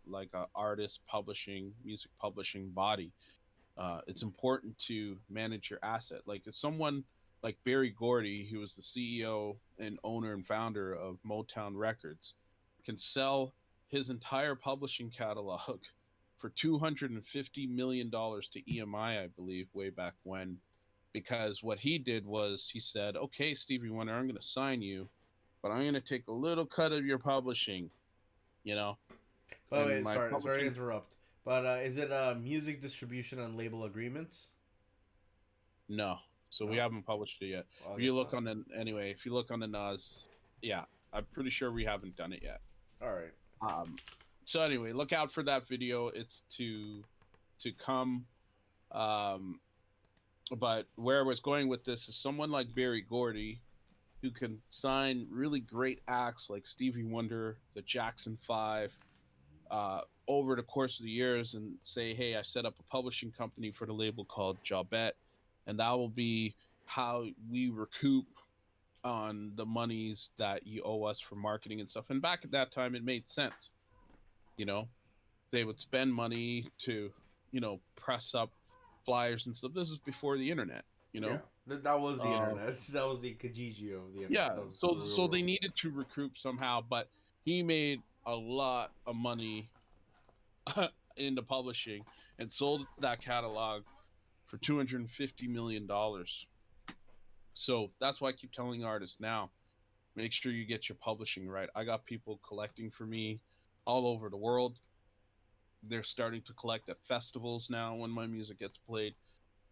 A: like a artist publishing, music publishing body. It's important to manage your asset. Like if someone like Barry Gordy, who was the CEO and owner and founder of Motown Records, can sell his entire publishing catalog for $250 million to EMI, I believe, way back when. Because what he did was he said, "Okay, Stevie Wonder, I'm going to sign you, but I'm going to take a little cut of your publishing, you know."
B: Oh
A: And
B: wait,
A: my
B: sorry to
A: publishing,
B: interrupt. But is it music distribution and label agreements?
A: no. So we
B: No.
A: haven't published it yet.
B: Well, I
A: If you
B: guess
A: look
B: not.
A: on the anyway, if you look on the Nas, yeah, I'm pretty sure we haven't done it yet.
B: All right.
A: So anyway, look out for that video. It's to come. Um, but where I was going with this is someone like Barry Gordy, who can sign really great acts like Stevie Wonder, the Jackson Five, over the course of the years, and say, "Hey, I set up a publishing company for the label called Jabet, and that will be how we recoup on the monies that you owe us for marketing and stuff." And back at that time, it made sense. You know, they would spend money to, press up flyers and stuff. This is before the internet. You
B: Yeah,
A: know,
B: that was the
A: uh,
B: internet. That was the Kijiji of the
A: yeah.
B: of the
A: So
B: real
A: so they
B: world.
A: needed to recoup somehow, but he made a lot of money into publishing and sold that catalog for $250 million. So that's why I keep telling artists now, make sure you get your publishing right. I got people collecting for me all over the world. They're starting to collect at festivals now when my music gets played.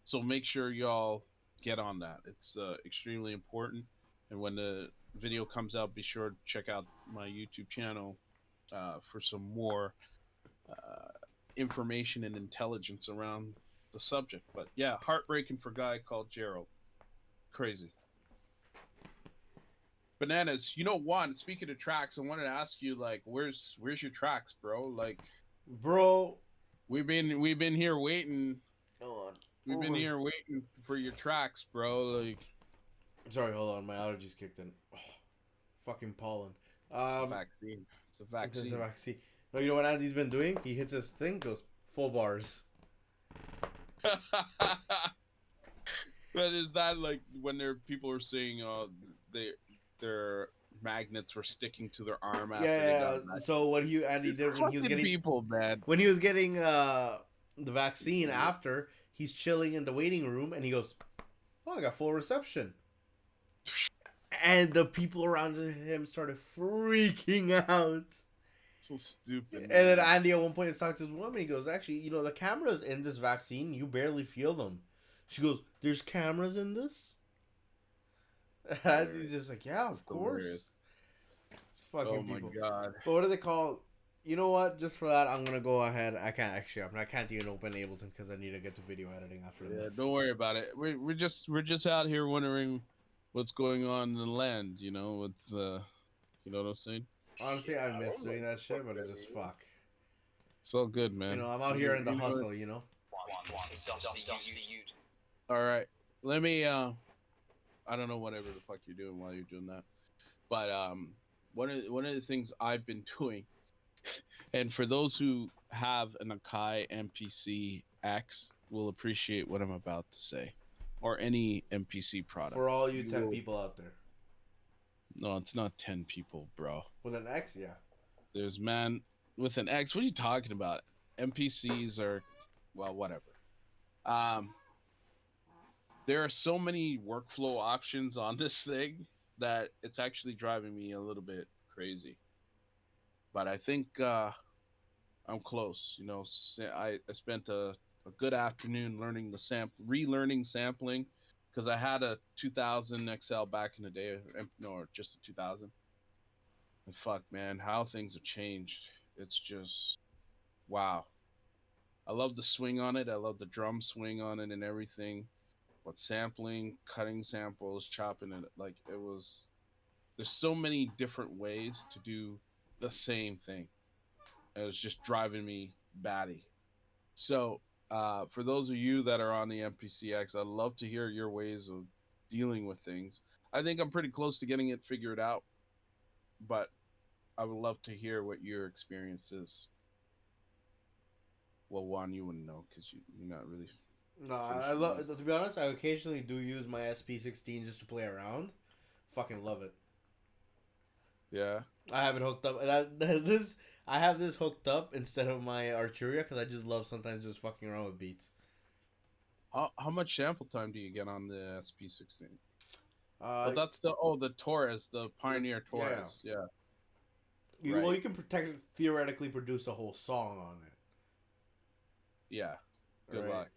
A: So make sure y'all get on that. It's extremely important. And when the video comes out, be sure to check out my YouTube channel for some more uh, information and intelligence around the subject. But yeah, heartbreaking for Guy Called Gerald. Crazy. Bananas. One. Speaking of tracks, I wanted to ask you, like, where's your tracks, bro? Like,
B: Bro,
A: we've been here waiting.
B: hold on.
A: We've been here waiting for your tracks, bro. Like,
B: Sorry, hold on. My allergies kicked in. Oh, fucking pollen.
A: it's a vaccine. It's a
B: It's a
A: vaccine.
B: vaccine. No, you know what Andy's been doing? He hits his thing, goes full bars.
A: But is that like when people are saying their magnets were sticking to their arm after they got
B: Yeah. So what Andy did when he was
A: fucking
B: getting
A: people, man.
B: the vaccine after, he's chilling in the waiting room and he goes, "Oh, I got full reception." And the people around him started freaking out.
A: So stupid.
B: And then Andy at one point is talking to his woman. He goes, "Actually, the cameras in this vaccine, you barely feel them." She goes, "There's cameras in this?" And he's just like, "Yeah, of course."
A: Hilarious.
B: Fucking
A: Oh my
B: people.
A: god.
B: But what do they call? You know what? Just for that, I'm gonna go ahead. I can't even open Ableton because I need to get to video editing after
A: Yeah,
B: this.
A: don't worry about it. We're just out here wondering what's going on in the land. You know, you know what I'm saying?
B: Honestly, I miss doing that shit, but it's just fuck.
A: It's all good, man.
B: I'm out here in the hustle.
A: All right, let me. I don't know whatever the fuck you're doing while you're doing that, but one of the things I've been doing, and for those who have an Akai MPCX will appreciate what I'm about to say, or any MPC product.
B: For all you 10 people out there.
A: No, it's not 10 people, bro.
B: With an X, yeah.
A: There's man with an X. What are you talking about? MPCs are, well, whatever. There are so many workflow options on this thing that it's actually driving me a little bit crazy. But I think I'm close. I spent a good afternoon learning relearning sampling, because I had a 2000 XL back in the day, no, just a 2000. And fuck, man, how things have changed. It's just, wow. I love the swing on it. I love the drum swing on it and everything. But sampling, cutting samples, chopping it, like there's so many different ways to do the same thing. It was just driving me batty. So, for those of you that are on the MPCX, I'd love to hear your ways of dealing with things. I think I'm pretty close to getting it figured out, but I would love to hear what your experience is. Well, Juan, you wouldn't know because you're not really.
B: No, I love. To be honest, I occasionally do use my SP16 just to play around. Fucking love it.
A: Yeah.
B: I have it hooked up. I have this hooked up instead of my Arturia because I just love sometimes just fucking around with beats.
A: How much sample time do you get on the SP16?
B: Well,
A: that's the Torres, the Pioneer Torres. Yeah.
B: Well, you can theoretically produce a whole song on it.
A: Yeah. Good luck.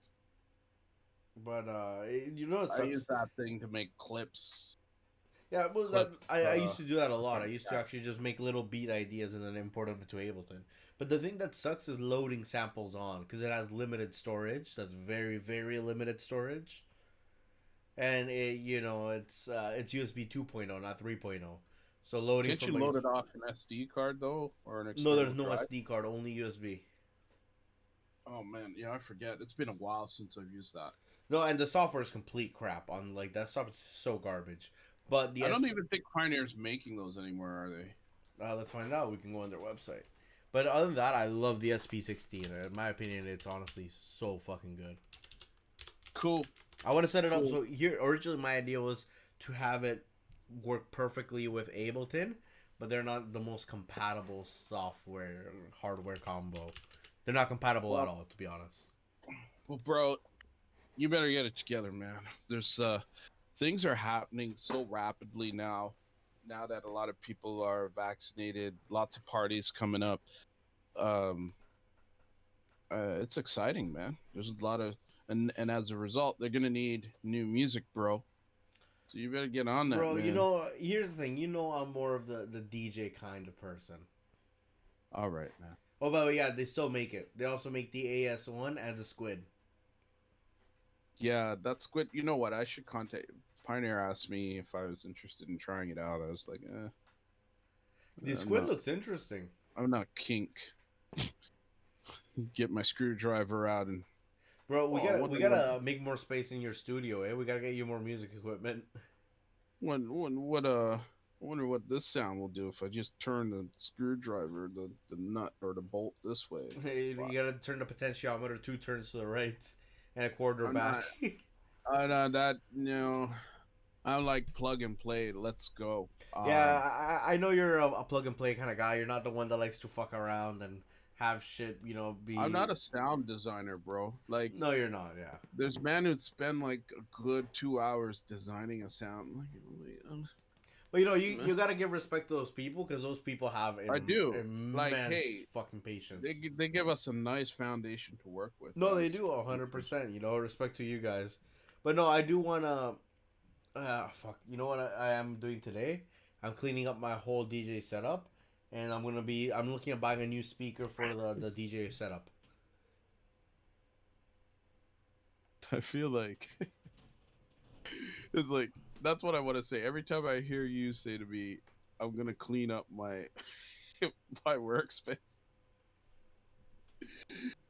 B: But it's
A: I use that thing to make clips.
B: Yeah, well, I used to do that a lot. I used to actually just make little beat ideas and then import them into Ableton. But the thing that sucks is loading samples on because it has limited storage. That's very, very limited storage. And it's USB 2.0, not 3.0. So loading.
A: Can't you load it off an SD card though, or an
B: external? No, there's no SD card. Only USB.
A: Oh man, yeah, I forget. It's been a while since I've used that.
B: No, and the software is complete crap on like desktop. It's so garbage. But
A: I don't even think Pioneer's making those anymore, are they?
B: Let's find out. We can go on their website. But other than that, I love the SP16. In my opinion, it's honestly so fucking good.
A: Cool.
B: I want to set it up. So here, originally my idea was to have it work perfectly with Ableton, but they're not the most compatible software hardware combo. They're not compatible at all, to be honest.
A: Well, bro, you better get it together, man. There's things are happening so rapidly now. Now that a lot of people are vaccinated, lots of parties coming up. It's exciting, man. There's a lot of and as a result, they're gonna need new music, bro. So you better get on that,
B: bro.
A: Man.
B: Here's the thing. I'm more of the DJ kind of person.
A: All right, man.
B: Oh, but yeah, they still make it. They also make the AS1 and the Squid.
A: Yeah, that Squid. You know what? I should contact. Pioneer asked me if I was interested in trying it out. I was like,
B: The Squid looks interesting.
A: I'm not kink. Get my screwdriver out and.
B: Bro, we gotta make more space in your studio, eh? We gotta get you more music equipment.
A: I wonder what this sound will do if I just turn the screwdriver, the nut or the bolt this way.
B: Hey, you gotta turn the potentiometer 2 turns to the right and a quarter back.
A: I like plug and play. Let's go.
B: Yeah, I know you're a plug and play kind of guy. You're not the one that likes to fuck around and have shit, be...
A: I'm not a sound designer, bro. Like,
B: no, you're not, yeah.
A: There's men who'd spend, like, a good 2 hours designing a sound. Like,
B: but, you gotta give respect to those people, because those people have immense fucking patience.
A: They give us a nice foundation to work with.
B: No, they do, 100%, respect to you guys. But, no, I do wanna... fuck. You know what I am doing today? I'm cleaning up my whole DJ setup. And I'm looking at buying a new speaker for the DJ setup.
A: I feel like it's like that's what I want to say. Every time I hear you say to me, I'm gonna clean up my my workspace.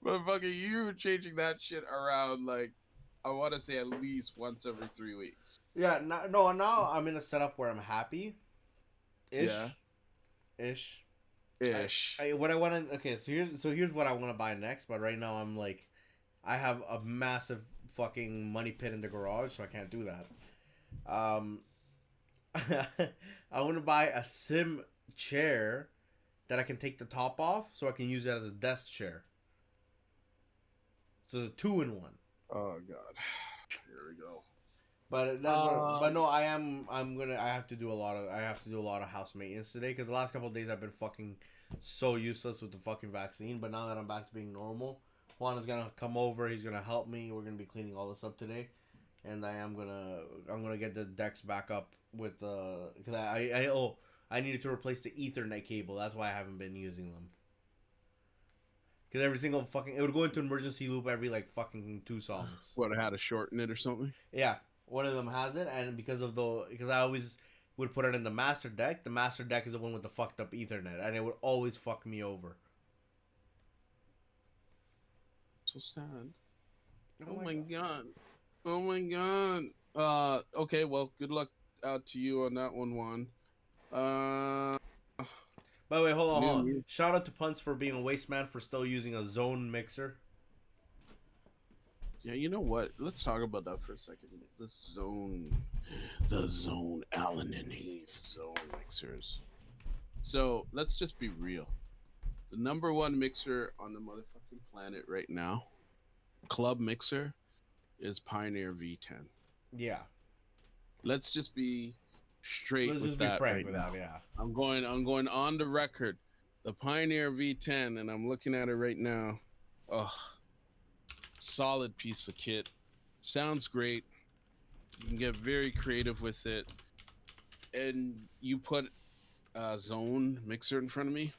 A: But fucking you changing that shit around like I want to say at least once every 3 weeks.
B: Yeah, now I'm in a setup where I'm happy.
A: Yeah.
B: Ish.
A: What
B: I want to here's what I want to buy next, but right now I'm like I have a massive fucking money pit in the garage, so I can't do that. I want to buy a sim chair that I can take the top off so I can use it as a desk chair. So it's a 2-in-1.
A: Oh god. Here we go.
B: But I have to do a lot of house maintenance today because the last couple of days I've been fucking so useless with the fucking vaccine. But now that I'm back to being normal, Juan is gonna come over. He's gonna help me. We're gonna be cleaning all this up today, and I'm gonna get the decks back up with because I needed to replace the Ethernet cable. That's why I haven't been using them. Because every single it would go into emergency loop every like fucking 2 songs.
A: What, I had to shorten it or something?
B: Yeah. One of them has it, and because I always would put it in the master deck. The master deck is the one with the fucked up Ethernet, and it would always fuck me over.
A: So sad. Oh my god. Oh my god. Okay, well, good luck out to you on that one, Juan.
B: By the way, hold
A: New
B: on.
A: music.
B: Shout out to Punts for being a waste man for still using a zone mixer.
A: Yeah, you know what? Let's talk about that for a second. The zone, Allen and Hayes zone mixers. So let's just be real. The number one mixer on the motherfucking planet right now, club mixer, is Pioneer V10.
B: Yeah.
A: Let's just be straight
B: Let's
A: with
B: just be
A: that
B: frank
A: right
B: with
A: now.
B: that, yeah.
A: I'm going on the record. The Pioneer V10, and I'm looking at it right now. Oh, solid piece of kit. Sounds great. You can get very creative with it. And you put a zone mixer in front of me.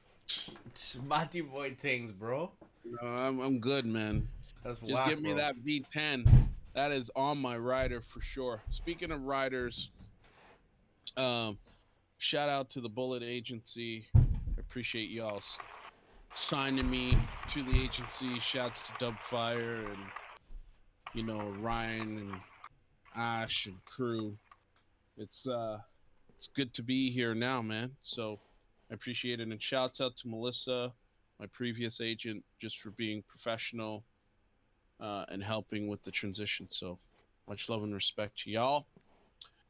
B: Matty boy things, bro.
A: No, I'm good, man.
B: That's
A: Just
B: whack,
A: give me
B: bro.
A: that V10. That is on my rider for sure. Speaking of riders, shout out to the Bullet Agency. I appreciate y'all signing me to the agency. Shouts to Dubfire and, you know, Ryan and Ash and crew. It's good to be here now, man. So I appreciate it. And shouts out to Melissa, my previous agent, just for being professional and helping with the transition. So much love and respect to y'all.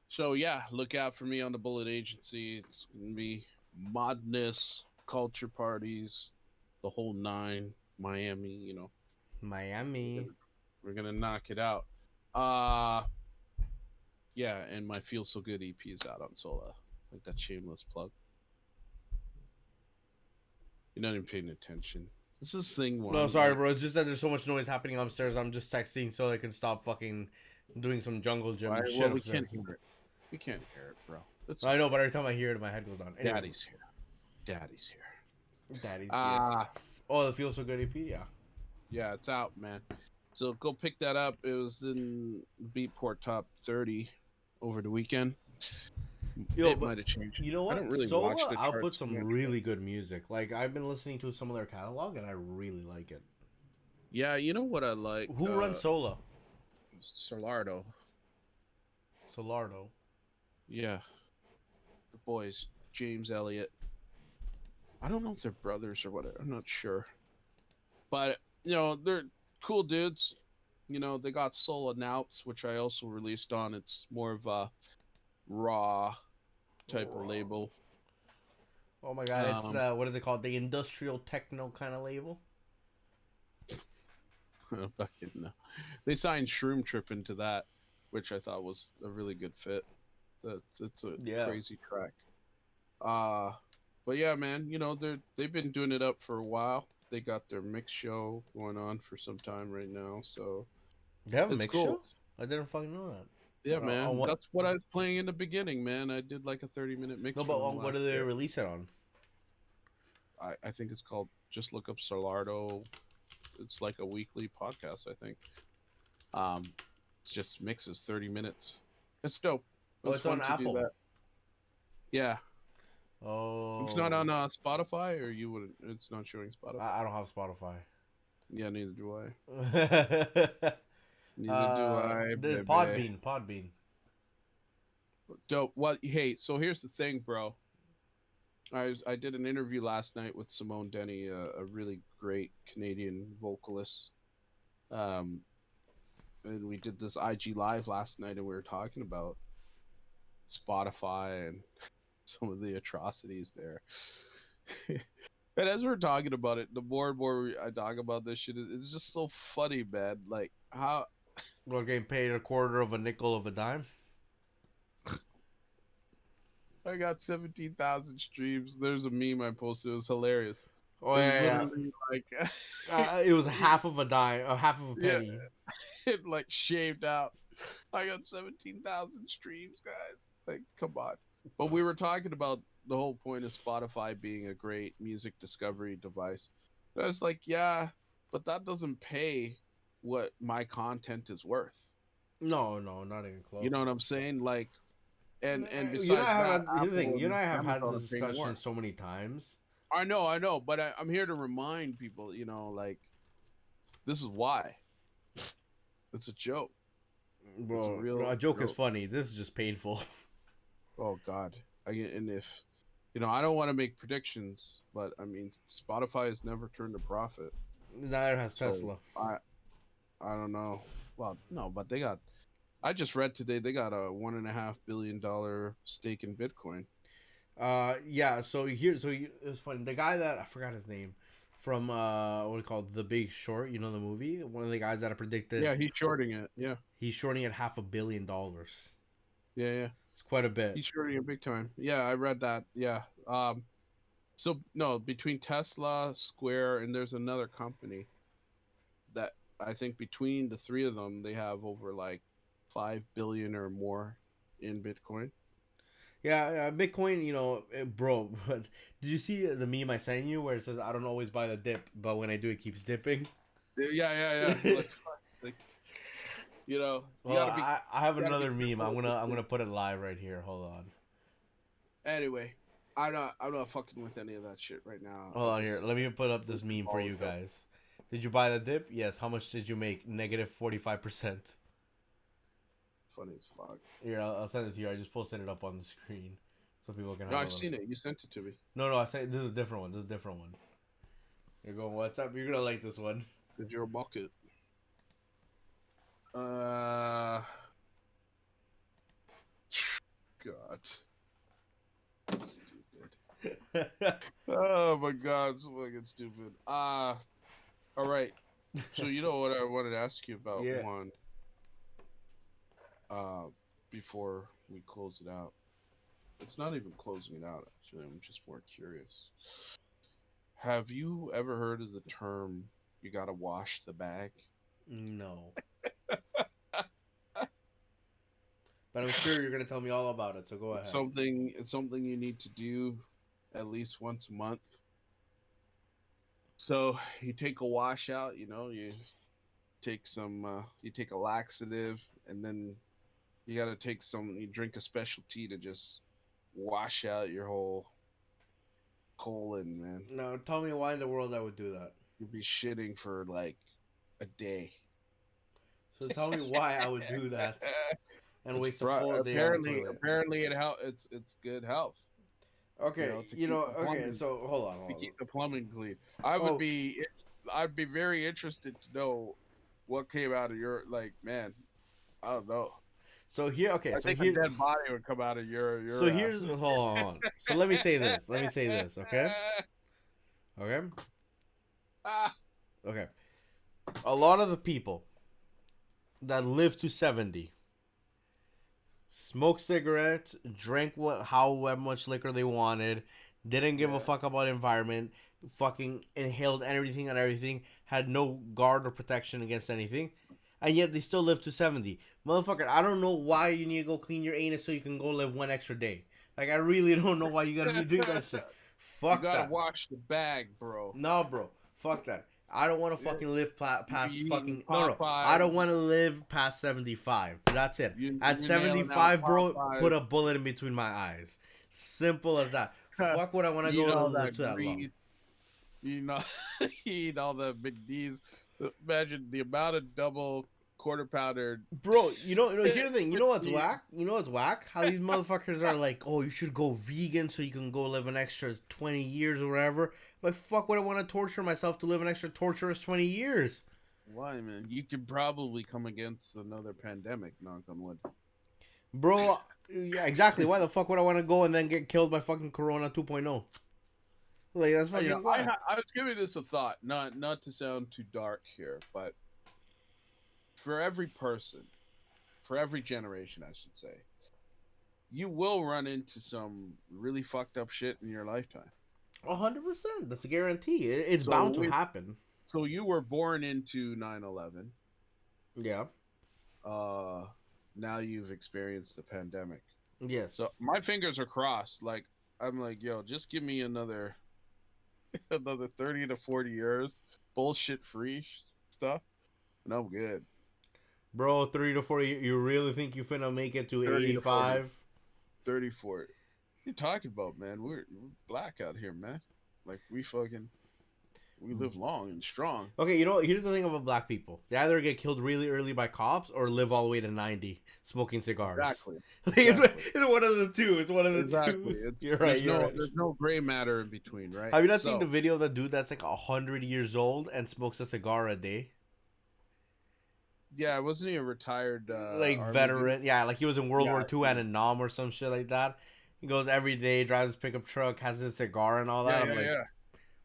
A: So yeah, look out for me on the Bullet Agency. It's gonna be modness, culture parties, the whole nine. Miami, you know.
B: Miami.
A: We're gonna knock it out. Yeah, and my Feel So Good EP is out on Sola. Like that shameless plug. You're not even paying attention. This is thing one.
B: No, sorry, bro. It's just that there's so much noise happening upstairs. I'm just texting so they can stop fucking doing some jungle gym
A: Right,
B: shit
A: well, we
B: upstairs.
A: can't hear it. We can't hear it, bro. That's
B: I know, but every time I hear it, my head goes down. Anyway,
A: Daddy's here. Daddy's here.
B: Daddy's here. Oh, the Feel So Good EP, yeah.
A: Yeah, it's out, man. So go pick that up. It was in Beatport Top 30 over the weekend.
B: Yo,
A: It
B: but
A: might have changed.
B: you know
A: I
B: what?
A: don't really
B: Sola
A: watch the
B: outputs
A: charts
B: some
A: too much.
B: really good music. Like, I've been listening to some of their catalog, and I really like it.
A: Yeah, you know what I like?
B: Who runs Sola?
A: Solardo.
B: Solardo.
A: Yeah. The boys. James Elliott. I don't know if they're brothers or whatever. I'm not sure. But, you know, they're cool dudes. You know, they got Sola Nauts, which I also released on. It's more of a raw type of label.
B: Oh my god, it's what is it called? The industrial techno kind of label.
A: I don't fucking know. They signed Shroom Trip into that, which I thought was a really good fit. It's a crazy track. But yeah, man, you know they've been doing it up for a while. They got their mix show going on for some time right now, so
B: They have a
A: it's
B: mix
A: cool.
B: show? I didn't fucking know that.
A: Yeah, man. That's what I was playing in the beginning, man. I did like a 30-minute mix.
B: No, but what do they release it on?
A: I think it's called, just look up Solardo. It's like a weekly podcast, I think. It's just mixes, 30 minutes. It's dope.
B: Oh, it's on Apple.
A: Yeah.
B: Oh.
A: It's not on Spotify, or you wouldn't? It's not showing Spotify.
B: I don't have Spotify.
A: Yeah, neither do I. Neither do I.
B: Podbean.
A: Dope. Well, hey, so here's the thing, bro. I did an interview last night with Simone Denny, a really great Canadian vocalist. And we did this IG Live last night, and we were talking about Spotify and some of the atrocities there. And as we're talking about it, the more and more I talk about this shit, it's just so funny, man. Like, how...
B: We're getting paid a quarter of a nickel of a dime?
A: I got 17,000 streams. There's a meme I posted. It was hilarious.
B: Oh, yeah.
A: Like,
B: it was half of a dime, half of a penny.
A: Yeah. It, like, shaved out. I got 17,000 streams, guys. Like, come on. But we were talking about the whole point of Spotify being a great music discovery device. And I was like, yeah, but that doesn't pay what my content is worth.
B: No, not even close.
A: You know what I'm saying? Like, and besides
B: you and I have had
A: Amazon
B: this discussion so many times.
A: I know, but I'm here to remind people, you know, like, this is why. It's a joke.
B: Bro, a joke is funny. This is just painful.
A: Oh God. And if I don't want to make predictions, but I mean, Spotify has never turned a profit.
B: Neither has
A: So
B: Tesla.
A: I don't know. Well, no, but they got. I just read today they got a $1.5 billion stake in Bitcoin.
B: Yeah. It's funny. The guy that I forgot his name from what do you call it? The Big Short? You know the movie. One of the guys that I predicted.
A: Yeah, he's shorting it. Yeah.
B: He's shorting it $500 million.
A: Yeah, yeah.
B: It's quite a bit.
A: He's shorting it big time. Yeah, I read that. Yeah. So no, between Tesla, Square, and there's another company that I think between the three of them, they have over like 5 billion or more in Bitcoin.
B: Yeah, Bitcoin, bro. But did you see the meme I sent you where it says I don't always buy the dip, but when I do, it keeps dipping?
A: Yeah. Like, you
B: Well,
A: gotta be.
B: I have another meme. I'm gonna put it live right here. Hold on.
A: Anyway, I'm not fucking with any of that shit right now.
B: Hold on here. Let me put up this meme for you guys. Did you buy the dip? Yes. How much did you make? -45%.
A: Funny as fuck.
B: Here, I'll send it to you. I just posted it up on the screen so people can have
A: No,
B: a
A: I've
B: look.
A: seen it. You sent it to me.
B: No, I sent this is a different one. This is a different one. You're going, what's up? You're gonna like this one.
A: Cause you're a bucket. God. Stupid. Oh my God, it's fucking stupid. All right. So you know what I wanted to ask you about,
B: Yeah.
A: Juan. Before we close it out. It's not even closing it out, actually. I'm just more curious. Have you ever heard of the term "you gotta wash the bag"?
B: No. But I'm sure you're gonna tell me all about it, so go ahead.
A: It's something you need to do at least once a month. So you take a washout, you take you take a laxative, and then you you drink a special tea to just wash out your whole colon, man.
B: Now, tell me why in the world I would do that.
A: You'll be shitting for like a day.
B: So tell me why I would do that and waste a full day on the toilet.
A: Apparently, it's good health.
B: Okay, okay. So hold on.
A: To keep the plumbing clean. I'd be very interested to know what came out of your man. I don't know.
B: So here, okay.
A: I think a dead body would come out of your.
B: So here's hold on. So let me say this. Okay. Okay. Okay. A lot of the people that live to 70 smoked cigarettes, drank how much liquor they wanted, didn't give a fuck about environment, fucking inhaled everything, had no guard or protection against anything, and yet they still live to 70. Motherfucker, I don't know why you need to go clean your anus so you can go live one extra day. Like, I really don't know why you gotta be doing that shit. Fuck that.
A: You gotta wash the bag, bro.
B: No, bro. Fuck that. I don't want to fucking live past fucking... No. I don't want to live past 75. That's it. At 75, bro, put a bullet in between my eyes. Simple as that. Fuck what I want to go to live to that long.
A: You eat all the big D's. Imagine the amount of double quarter pounder.
B: Bro, here's the thing. You know what's whack? How these motherfuckers are like, oh, you should go vegan so you can go live an extra 20 years or whatever. Like, fuck would I want to torture myself to live an extra torturous 20 years?
A: Why, man? You could probably come against another pandemic, knock on wood.
B: Bro, yeah, exactly. Why the fuck would I want to go and then get killed by fucking Corona 2.0? Like, that's fucking
A: I was giving this a thought, not to sound too dark here, but for every person, for every generation, I should say, you will run into some really fucked up shit in your lifetime.
B: 100%. That's a guarantee. It's bound to happen.
A: So you were born into 9/11.
B: Yeah.
A: Now you've experienced the pandemic.
B: Yes.
A: So my fingers are crossed. Like, I'm like, yo, just give me another 30 to 40 years bullshit free stuff, and I'm good.
B: Bro, 30 to 40, you really think you finna make it to 85?
A: 30, 40. What are you talking about, man? We're black out here, man. Like, we fucking... We live long and strong.
B: Okay, you know what? Here's the thing about black people. They either get killed really early by cops or live all the way to 90 smoking cigars.
A: Exactly.
B: It's one of the two. It's one of the two. You're right.
A: There's no gray matter in between, right?
B: Have you not seen the video of the dude that's like 100 years old and smokes a cigar a day?
A: Yeah, wasn't he a retired
B: veteran? Dude? Yeah, like he was in World War II and in Nam or some shit like that. He goes every day, drives his pickup truck, has his cigar and all that.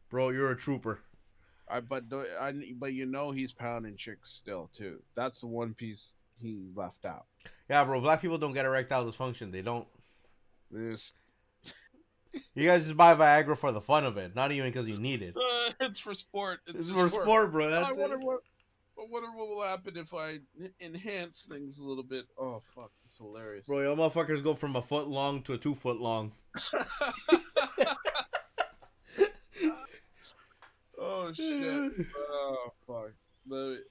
B: Bro, you're a trooper.
A: But you know he's pounding chicks still too. That's the one piece he left out.
B: Yeah, bro. Black people don't get erectile dysfunction. They don't.
A: This.
B: You guys just buy Viagra for the fun of it, not even because you need it.
A: It's for sport.
B: It's for sport, bro. That's
A: I wonder what will happen if I enhance things a little bit. Oh fuck, it's hilarious.
B: Bro, your motherfuckers go from a foot long to a 2 foot long.
A: Oh shit! Oh fuck!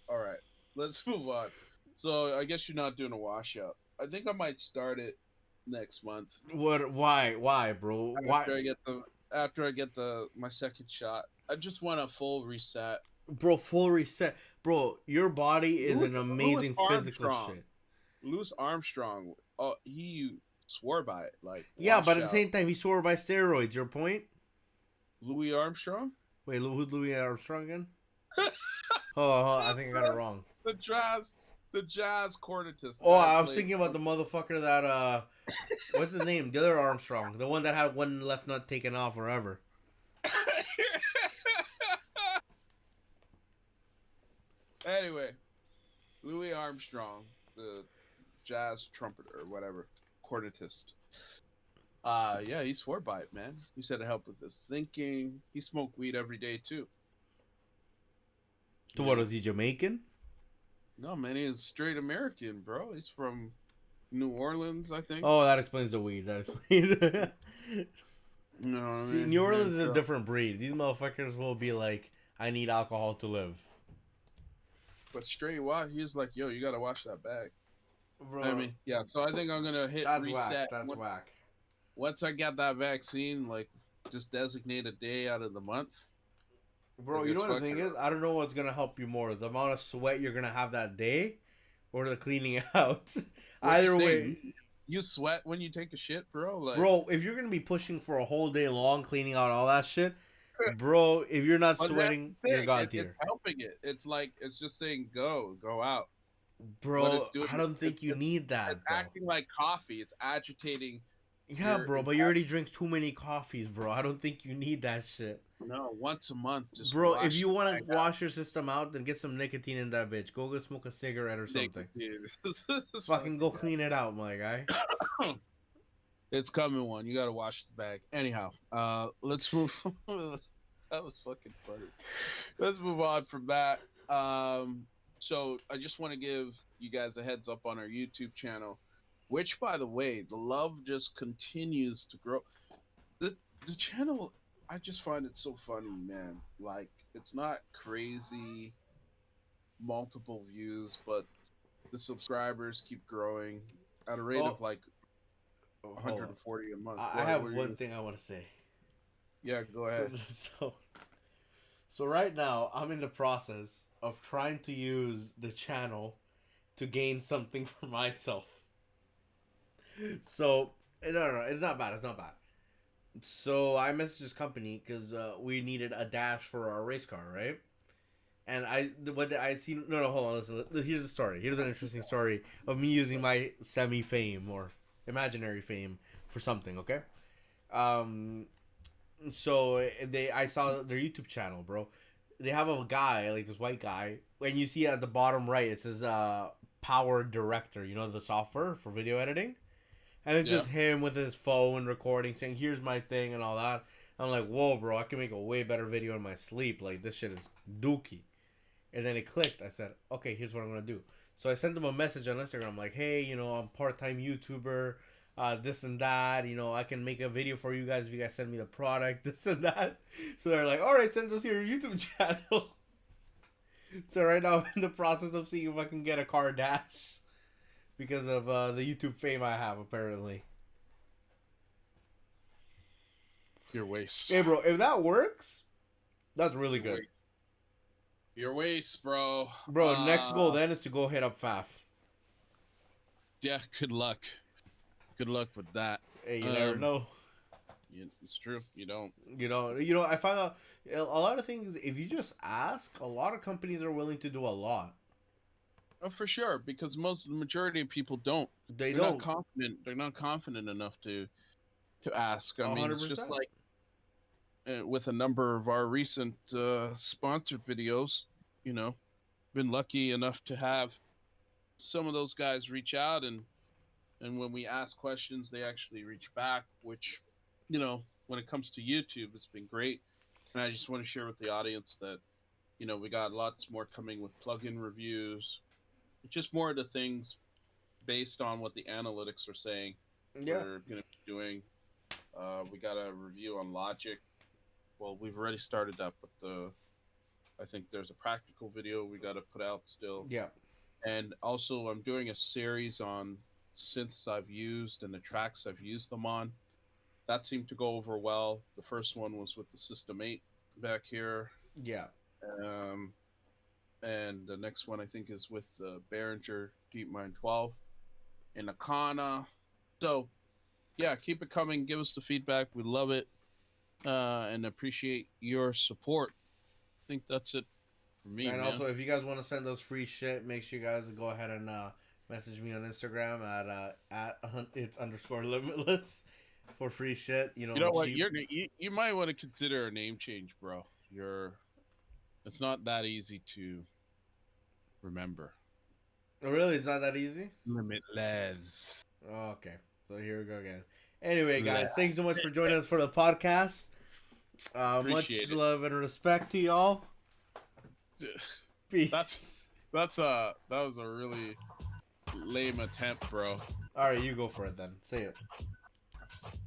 A: All right, let's move on. So I guess you're not doing a washout. I think I might start it next month.
B: What? Why, bro?
A: After I get my second shot, I just want a full reset.
B: Bro, full reset. Bro, your body is an amazing physical shit.
A: Louis Armstrong, he swore by it. Like,
B: yeah, but at the same time, he swore by steroids. Your point?
A: Louis Armstrong?
B: Wait, who's Louis Armstrong again? Oh, I think I got it wrong.
A: The jazz cornetist.
B: Oh, I was thinking about the motherfucker that what's his name? The other Armstrong, the one that had one left nut taken off forever.
A: Anyway, Louis Armstrong, the jazz trumpeter or whatever, cornetist. Yeah, he swore by it, man. He said it helped with his thinking. He smoked weed every day too.
B: So what, was he Jamaican?
A: No, man, he's straight American, bro. He's from New Orleans, I think.
B: Oh, that explains the weed. That explains.
A: No,
B: see, New Orleans is a different breed. These motherfuckers will be like, I need alcohol to live.
A: But straight watch, he's like, yo, you gotta wash that bag.
B: Bro.
A: I mean, yeah. So I think I'm gonna hit reset.
B: Whack. That's whack.
A: Once I get that vaccine, like, just designate a day out of the month.
B: Bro, you know what the thing is? I don't know what's gonna help you more: the amount of sweat you're gonna have that day, or the cleaning out. Either way.
A: You sweat when you take a shit, bro? Like,
B: bro, if you're gonna be pushing for a whole day long, cleaning out all that shit, bro, if you're not sweating, you're god tier.
A: It's helping it. It's like, it's just saying go out.
B: Bro, I don't think you need that.
A: It's acting like coffee. It's agitating.
B: Yeah, bro, but you already drink too many coffees, bro. I don't think you need that shit.
A: No, once a month, just
B: bro. If you want to wash your system out, then get some nicotine in that bitch. Go smoke a cigarette or something. Fucking go clean it out, my guy.
A: It's coming one. You gotta wash the bag. Anyhow, let's move. That was fucking funny. Let's move on from that. So I just want to give you guys a heads up on our YouTube channel, which, by the way, the love just continues to grow. The channel, I just find it so funny, man. Like, it's not crazy multiple views, but the subscribers keep growing at a rate of like 140 a month.
B: I have one thing I want to say.
A: Yeah, go ahead.
B: So right now, I'm in the process of trying to use the channel to gain something for myself. So, no, it's not bad. It's not bad. So I messaged this company because we needed a dash for our race car, right? And hold on, listen. Here's the story. Here's an interesting story of me using my semi-fame or imaginary fame for something, okay? So I saw their YouTube channel, bro. They have a guy, like this white guy. When you see at the bottom right, it says Power Director. You know, the software for video editing? And it's just him with his phone recording, saying, here's my thing and all that. I'm like, whoa, bro, I can make a way better video in my sleep. Like, this shit is dookie. And then it clicked. I said, okay, here's what I'm going to do. So I sent them a message on Instagram. I'm like, hey, I'm a part-time YouTuber, this and that. I can make a video for you guys if you guys send me the product, this and that. So they're like, all right, send us your YouTube channel. So right now I'm in the process of seeing if I can get a car dash. Because of the YouTube fame I have, apparently.
A: Your waste.
B: Hey, bro, if that works, That's really good.
A: Your waist, bro.
B: Bro, next goal then is to go hit up Faf.
A: Yeah, good luck. Good luck with that.
B: Hey, you never know.
A: It's true. You don't.
B: I find out a lot of things, if you just ask, a lot of companies are willing to do a lot.
A: Oh, for sure, because the majority of people don't.
B: They're
A: not confident. They're not confident enough to ask. I mean, 100%. It's just like with a number of our recent sponsored videos, been lucky enough to have some of those guys reach out, and when we ask questions, they actually reach back, which, when it comes to YouTube, it's been great. And I just want to share with the audience that, we got lots more coming with plugin reviews, just more of the things based on what the analytics are saying.
B: Yeah.
A: We're going to be doing. We got a review on Logic. Well, we've already started that, but I think there's a practical video we got to put out still.
B: Yeah. And
A: also, I'm doing a series on synths I've used and the tracks I've used them on. That seemed to go over well. The first one was with the System 8 back here.
B: Yeah.
A: And the next one I think is with the Behringer DeepMind 12 and Akana. So, yeah, keep it coming. Give us the feedback. We love it. And appreciate your support. I think that's it for me.
B: And
A: man.
B: Also, if you guys want to send us free shit, make sure you guys go ahead and message me on Instagram at it's _limitless for free shit.
A: You know what? You might want to consider a name change, bro. It's not that easy to remember.
B: Oh, really? It's not that easy?
A: Limitless.
B: Oh, okay. So here we go again. Anyway, guys, thanks so much for joining us for the podcast. Much love and respect to y'all. Peace.
A: That was a really lame attempt, bro.
B: All right, you go for it then. Say it.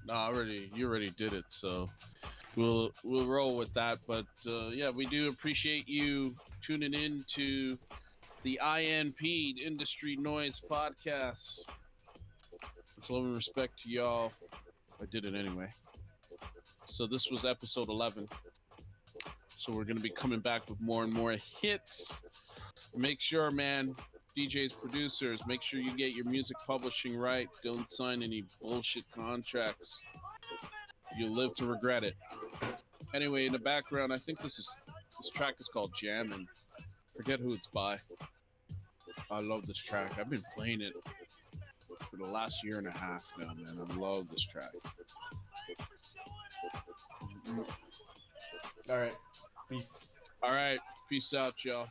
A: No, you already did it, so we'll roll with that. But yeah, we do appreciate you tuning in to the INP Industry Noise Podcast. Much love and respect to y'all. I did it anyway. So this was episode 11. So we're going to be coming back with more and more hits. Make sure, man, DJs, producers, make sure you get your music publishing right. Don't sign any bullshit contracts. You'll live to regret it. Anyway, in the background, I think this track is called Jammin'. Forget who it's by. I love this track. I've been playing it for the last year and a half now, man. I love this track.
B: All right. Peace.
A: All right. Peace out, y'all.